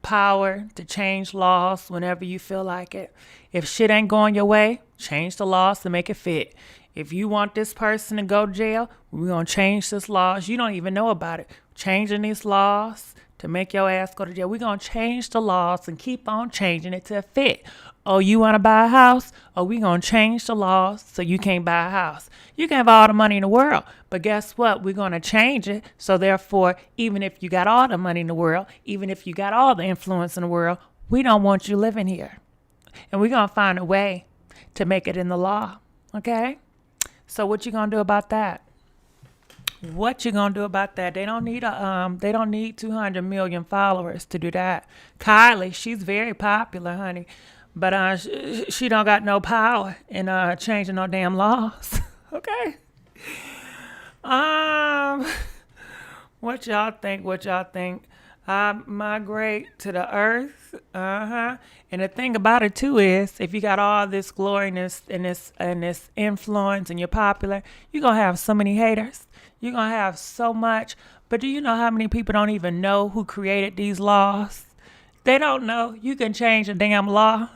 power to change laws whenever you feel like it? If shit ain't going your way, change the laws to make it fit. If you want this person to go to jail, we're going to change this laws. You don't even know about it. Changing these laws to make your ass go to jail. We're going to change the laws and keep on changing it to fit. Oh, you want to buy a house? Oh, we're going to change the laws so you can't buy a house. You can have all the money in the world, but guess what? We're going to change it. So therefore, even if you got all the money in the world, even if you got all the influence in the world, we don't want you living here. And we're going to find a way to make it in the law. Okay? So what you going to do about that? What you gonna do about that? They don't need 200 million followers to do that. Kylie, she's very popular, honey. but she don't got no power in changing no damn laws. Okay. What y'all think? What y'all think? I migrate to the earth. And the thing about it too is, if you got all this glory and this influence, and you're popular, you're gonna have so many haters. You're gonna have so much. But do you know how many people don't even know who created these laws? They don't know. You can change a damn law.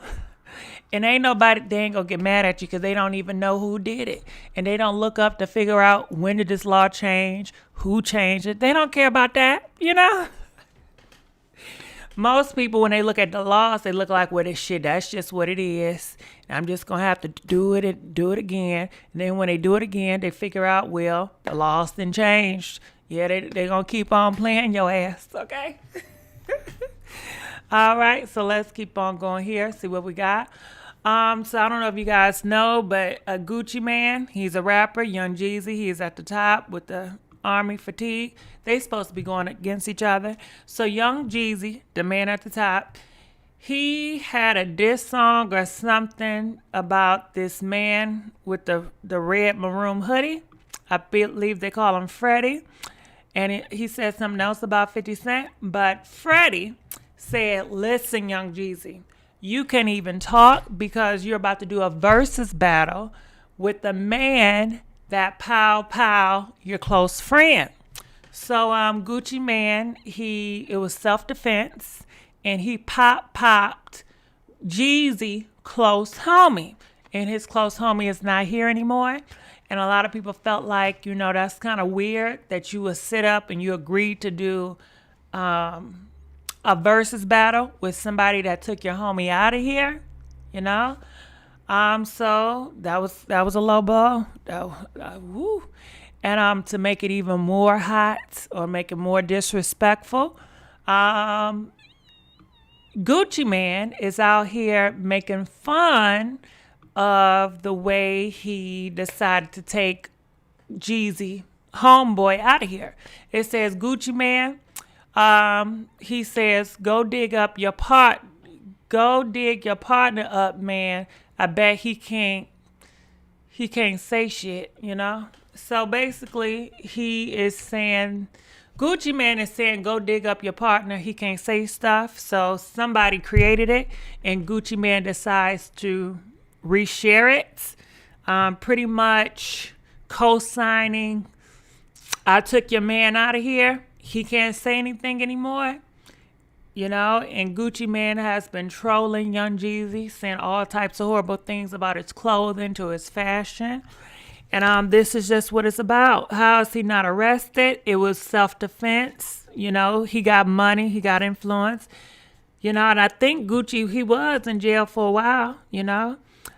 And ain't nobody, they ain't gonna get mad at you because they don't even know who did it. And they don't look up to figure out when did this law change, who changed it. They don't care about that, you know? Most people, when they look at the laws, they look like, well, this shit, that's just what it is. And I'm just gonna have to do it again. And then when they do it again, they figure out, well, the laws done changed. Yeah, they gonna keep on playing your ass, okay? All right, so let's keep on going here, see what we got. So I don't know if you guys know, but a Gucci Man, he's a rapper, Young Jeezy, he's at the top with the army fatigue. They supposed to be going against each other. So Young Jeezy, the man at the top, he had a diss song or something about this man with the red maroon hoodie. I believe they call him Freddie. And he said something else about 50 Cent. But Freddie said, listen, Young Jeezy, you can't even talk because you're about to do a versus battle with the man that pow your close friend. So Gucci Man, it was self-defense, and he popped Jeezy close homie. And his close homie is not here anymore. And a lot of people felt like, that's kind of weird that you would sit up and you agreed to do a versus battle with somebody that took your homie out of here, So that was a low blow. Woo. And to make it even more hot or make it more disrespectful, Gucci Man is out here making fun of the way he decided to take Jeezy homeboy out of here. It says Gucci Man, he says, go dig your partner up, man. I bet he can't say shit, So basically he is saying, Gucci Man is saying, go dig up your partner. He can't say stuff. So somebody created it and Gucci Man decides to reshare it. Pretty much co-signing, I took your man out of here. He can't say anything anymore. And Gucci Man has been trolling Young Jeezy, saying all types of horrible things about his clothing to his fashion. And this is just what it's about. How is he not arrested? It was self-defense. He got money, he got influence. And I think Gucci, he was in jail for a while,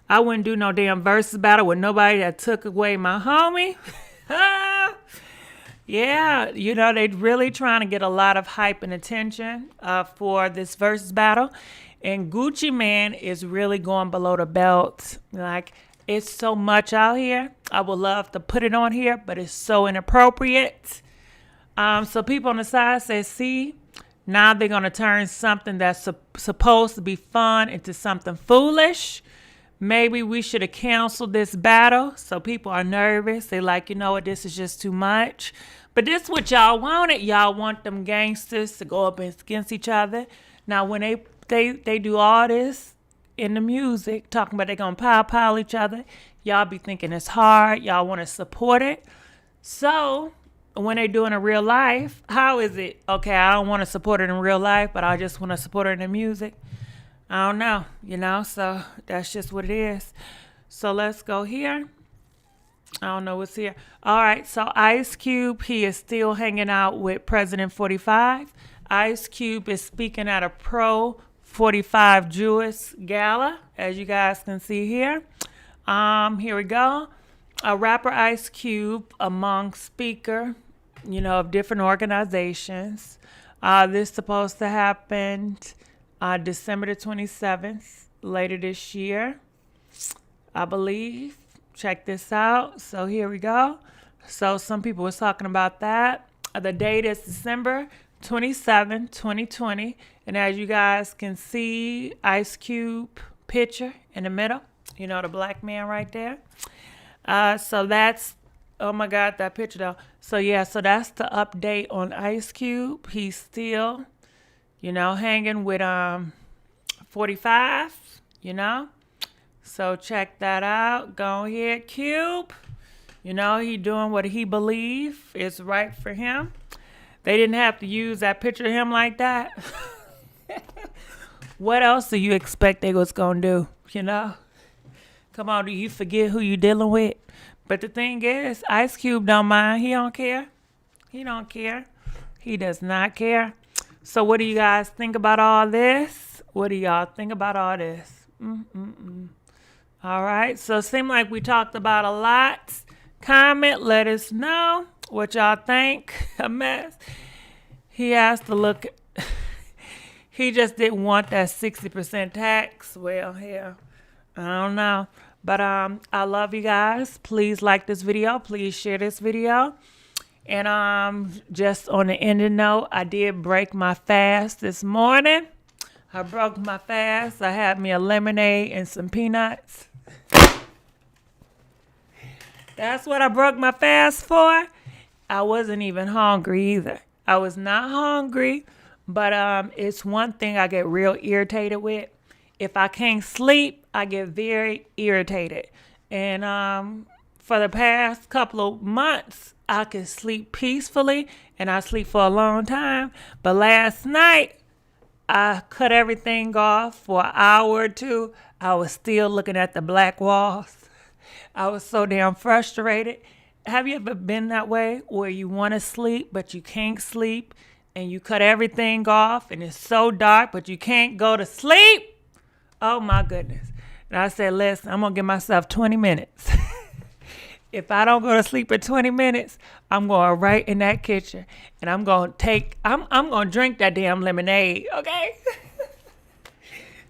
I wouldn't do no damn versus battle with nobody that took away my homie. Yeah, they're really trying to get a lot of hype and attention for this versus battle. And Gucci Man is really going below the belt. Like, it's so much out here. I would love to put it on here, but it's so inappropriate. So people on the side say, see, now they're going to turn something that's supposed to be fun into something foolish. Maybe we should have canceled this battle. So people are nervous. They like, you know what, this is just too much. But this is what y'all wanted. Y'all want them gangsters to go up against each other. Now, when they do all this in the music, talking about they're going to pile each other, y'all be thinking it's hard. Y'all want to support it. So when they do it in real life, how is it? Okay, I don't want to support it in real life, but I just want to support it in the music. I don't know, so that's just what it is. So let's go here. I don't know what's here. All right, so Ice Cube, he is still hanging out with President 45. Ice Cube is speaking at a Pro 45 Jewish gala, as you guys can see here. Here we go. A rapper Ice Cube among speaker, of different organizations. This is supposed to happen December the 27th, later this year, I believe. Check this out. So here we go. So some people were talking about that. The date is December 27, 2020. And as you guys can see, Ice Cube picture in the middle. You know, the black man right there. So that's, oh my God, that picture though. So yeah, so that's the update on Ice Cube. He's still, you know, hanging with 45, you know. So check that out. Go ahead, Cube. You know, he doing what he believe is right for him. They didn't have to use that picture of him like that. What else do you expect they was gonna do, you know? Come on, do you forget who you dealing with? But the thing is, Ice Cube don't mind. He don't care. He don't care. He does not care. So what do you guys think about all this? What do y'all think about all this? All right. So it seemed like we talked about a lot. Comment. Let us know what y'all think. A mess. He has to look. He just didn't want that 60% tax. Well, hell, I don't know. But I love you guys. Please like this video. Please share this video. And just on the ending note, I did break my fast this morning. I broke my fast. I had me a lemonade and some peanuts. That's what I broke my fast for. I wasn't even hungry either. I was not hungry, but it's one thing I get real irritated with. If I can't sleep, I get very irritated. And for the past couple of months, I could sleep peacefully, and I sleep for a long time. But last night, I cut everything off for an hour or two. I was still looking at the black walls. I was so damn frustrated. Have you ever been that way where you want to sleep, but you can't sleep, and you cut everything off, and it's so dark, but you can't go to sleep? Oh, my goodness. And I said, listen, I'm going to give myself 20 minutes. If I don't go to sleep in 20 minutes, I'm going right in that kitchen, and I'm going to drink that damn lemonade, okay?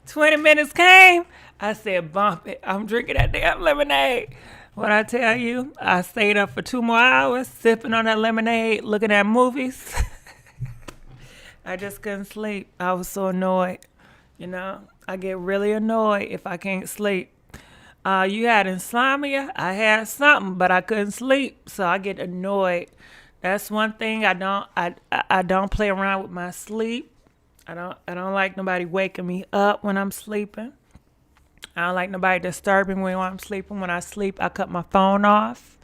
20 minutes came. I said, bump it. I'm drinking that damn lemonade. What I tell you, I stayed up for 2 more hours, sipping on that lemonade, looking at movies. I just couldn't sleep. I was so annoyed, you know? I get really annoyed if I can't sleep. You had insomnia? I had something, but I couldn't sleep, so I get annoyed. That's one thing I don't play around with my sleep. I don't like nobody waking me up when I'm sleeping. I don't like nobody disturbing me when I'm sleeping. When I sleep, I cut my phone off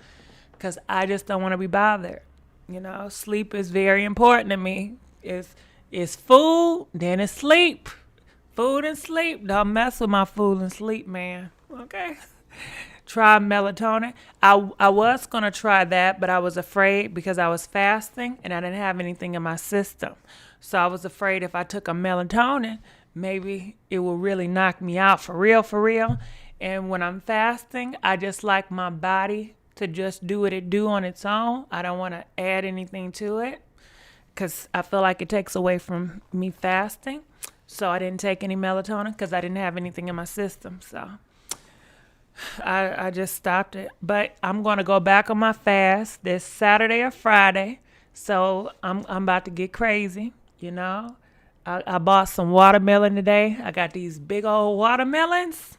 because I just don't want to be bothered. You know, sleep is very important to me. It's food, then it's sleep. Food and sleep. Don't mess with my food and sleep, man. Okay? Try melatonin. I was going to try that, but I was afraid because I was fasting and I didn't have anything in my system. So I was afraid if I took a melatonin, maybe it will really knock me out for real. And when I'm fasting, I just like my body to just do what it do on its own. I don't want to add anything to it because I feel like it takes away from me fasting. So I didn't take any melatonin because I didn't have anything in my system. So I just stopped it. But I'm going to go back on my fast this Saturday or Friday. So I'm about to get crazy, you know. I bought some watermelon today. I got these big old watermelons.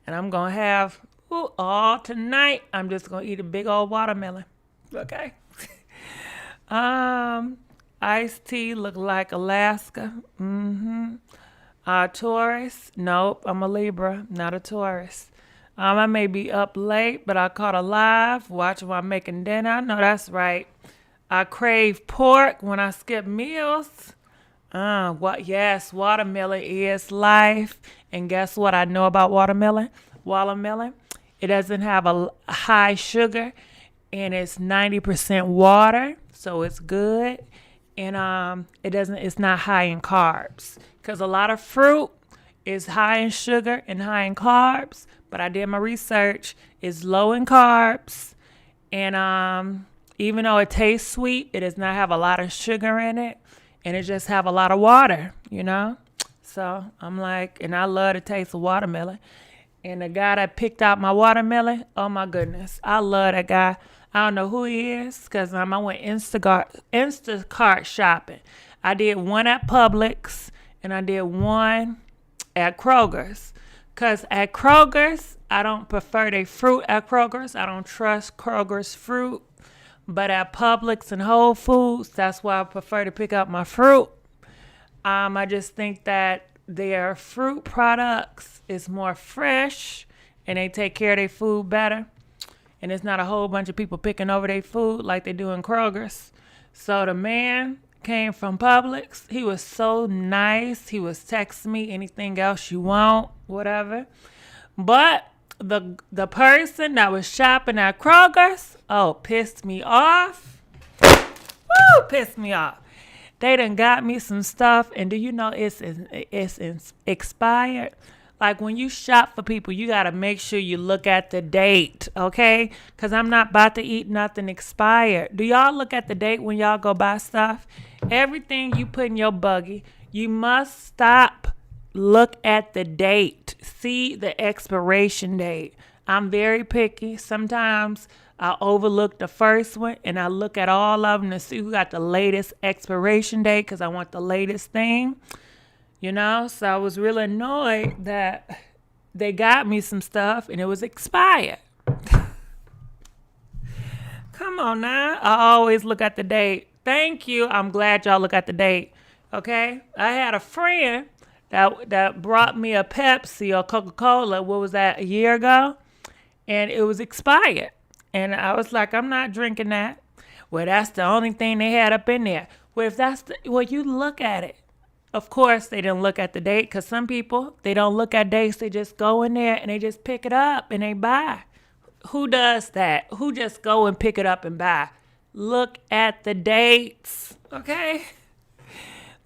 And I'm going to have all tonight. I'm just going to eat a big old watermelon. Okay. Iced tea look like Alaska. Taurus. Nope, I'm a Libra, not a Taurus. I may be up late, but I caught a live watching while making dinner. I know that's right. I crave pork when I skip meals. Yes, watermelon is life. And guess what I know about watermelon? It doesn't have a high sugar, and it's 90% water, so it's good. And it's not high in carbs. Because a lot of fruit is high in sugar and high in carbs. But I did my research. It's low in carbs. And even though it tastes sweet, it does not have a lot of sugar in it. And it just have a lot of water, you know. So I'm like, and I love the taste of watermelon. And the guy that picked out my watermelon, oh my goodness. I love that guy. I don't know who he is because I went Instacart shopping. I did one at Publix and I did one at Kroger's. Because at Kroger's, I don't prefer their fruit at Kroger's. I don't trust Kroger's fruit. But at Publix and Whole Foods, that's why I prefer to pick up my fruit. I just think that their fruit products is more fresh and they take care of their food better. And it's not a whole bunch of people picking over their food like they do in Kroger's. So the man came from Publix. He was so nice. He was texting me anything else you want, whatever. But the person that was shopping at Kroger's, pissed me off. Woo, pissed me off. They done got me some stuff, and do you know it's expired? Like when you shop for people, you got to make sure you look at the date, okay? Because I'm not about to eat nothing expired. Do y'all look at the date when y'all go buy stuff? Everything you put in your buggy, you must stop, look at the date, see the expiration date. I'm very picky. Sometimes I overlook the first one and I look at all of them to see who got the latest expiration date because I want the latest thing, you know? So I was really annoyed that they got me some stuff and it was expired. Come on now. I always look at the date. Thank you. I'm glad y'all look at the date. Okay? I had a friend that brought me a Pepsi or Coca-Cola, what was that, a year ago? And it was expired. And I was like, I'm not drinking that. Well, that's the only thing they had up in there. Well, you look at it. Of course, they didn't look at the date because some people, they don't look at dates. They just go in there and they just pick it up and they buy. Who does that? Who just go and pick it up and buy? Look at the dates, okay?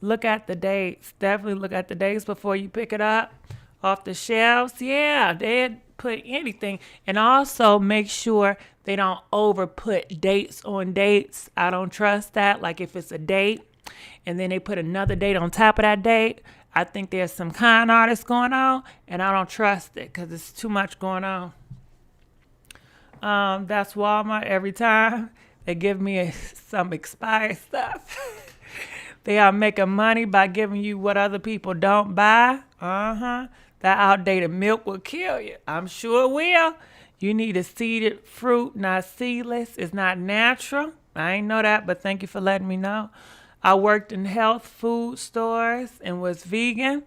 Look at the dates. Definitely look at the dates before you pick it up off the shelves. Yeah, they'd put anything. And also make sure they don't over put dates on dates. I don't trust that. Like if it's a date and then they put another date on top of that date, I think there's some con artists going on and I don't trust it because it's too much going on. That's Walmart every time. They give me some expired stuff. They are making money by giving you what other people don't buy. That outdated milk will kill you. I'm sure it will. You need a seeded fruit, not seedless. It's not natural. I ain't know that, but thank you for letting me know. I worked in health food stores and was vegan.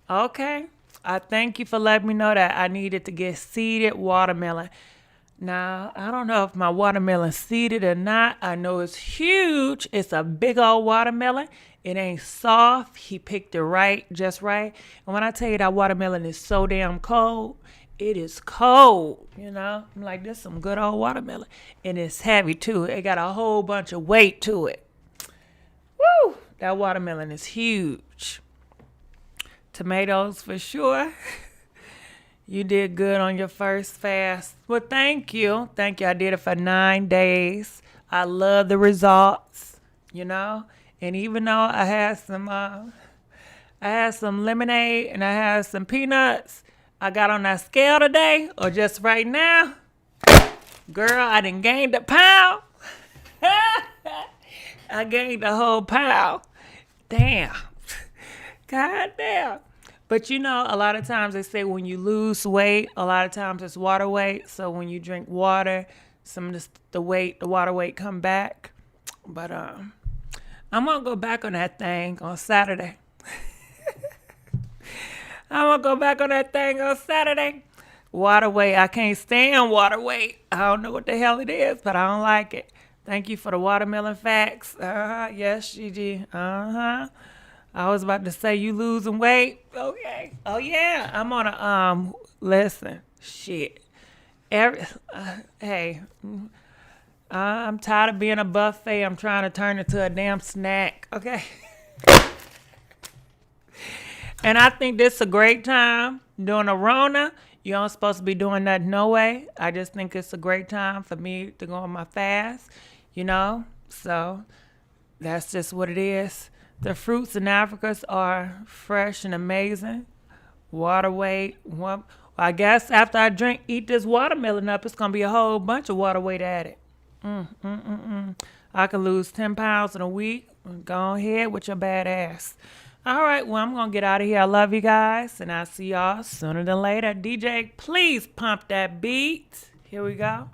Okay. I thank you for letting me know that I needed to get seeded watermelon. Now, I don't know if my watermelon's seeded or not. I know it's huge. It's a big old watermelon. It ain't soft. He picked it right, just right. And when I tell you that watermelon is so damn cold, it is cold, you know. I'm like, this is some good old watermelon. And it's heavy, too. It got a whole bunch of weight to it. Woo! That watermelon is huge. Tomatoes for sure. You did good on your first fast. Well, thank you. Thank you. I did it for 9 days. I love the results, you know. And even though I had some lemonade and I had some peanuts, I got on that scale today, or just right now. Girl, I done gained a pound. I gained a whole pound. Damn. God damn. But you know, a lot of times they say when you lose weight, a lot of times it's water weight. So when you drink water, some of the water weight come back. But I'm going to go back on that thing on Saturday. Water weight. I can't stand water weight. I don't know what the hell it is, but I don't like it. Thank you for the watermelon facts. Yes, Gigi. I was about to say you losing weight. Okay. Oh yeah. I'm on a listen. Shit. Hey. I'm tired of being a buffet. I'm trying to turn it to a damn snack. Okay. And I think this is a great time during a Rona. You aren't supposed to be doing that no way. I just think it's a great time for me to go on my fast, you know? So that's just what it is. The fruits in Africa are fresh and amazing. Water weight. Well, I guess after I eat this watermelon up, it's going to be a whole bunch of water weight added. I can lose 10 pounds in a week. Go ahead with your bad ass. All right, well, I'm going to get out of here. I love you guys, and I'll see y'all sooner than later. DJ, please pump that beat. Here we go.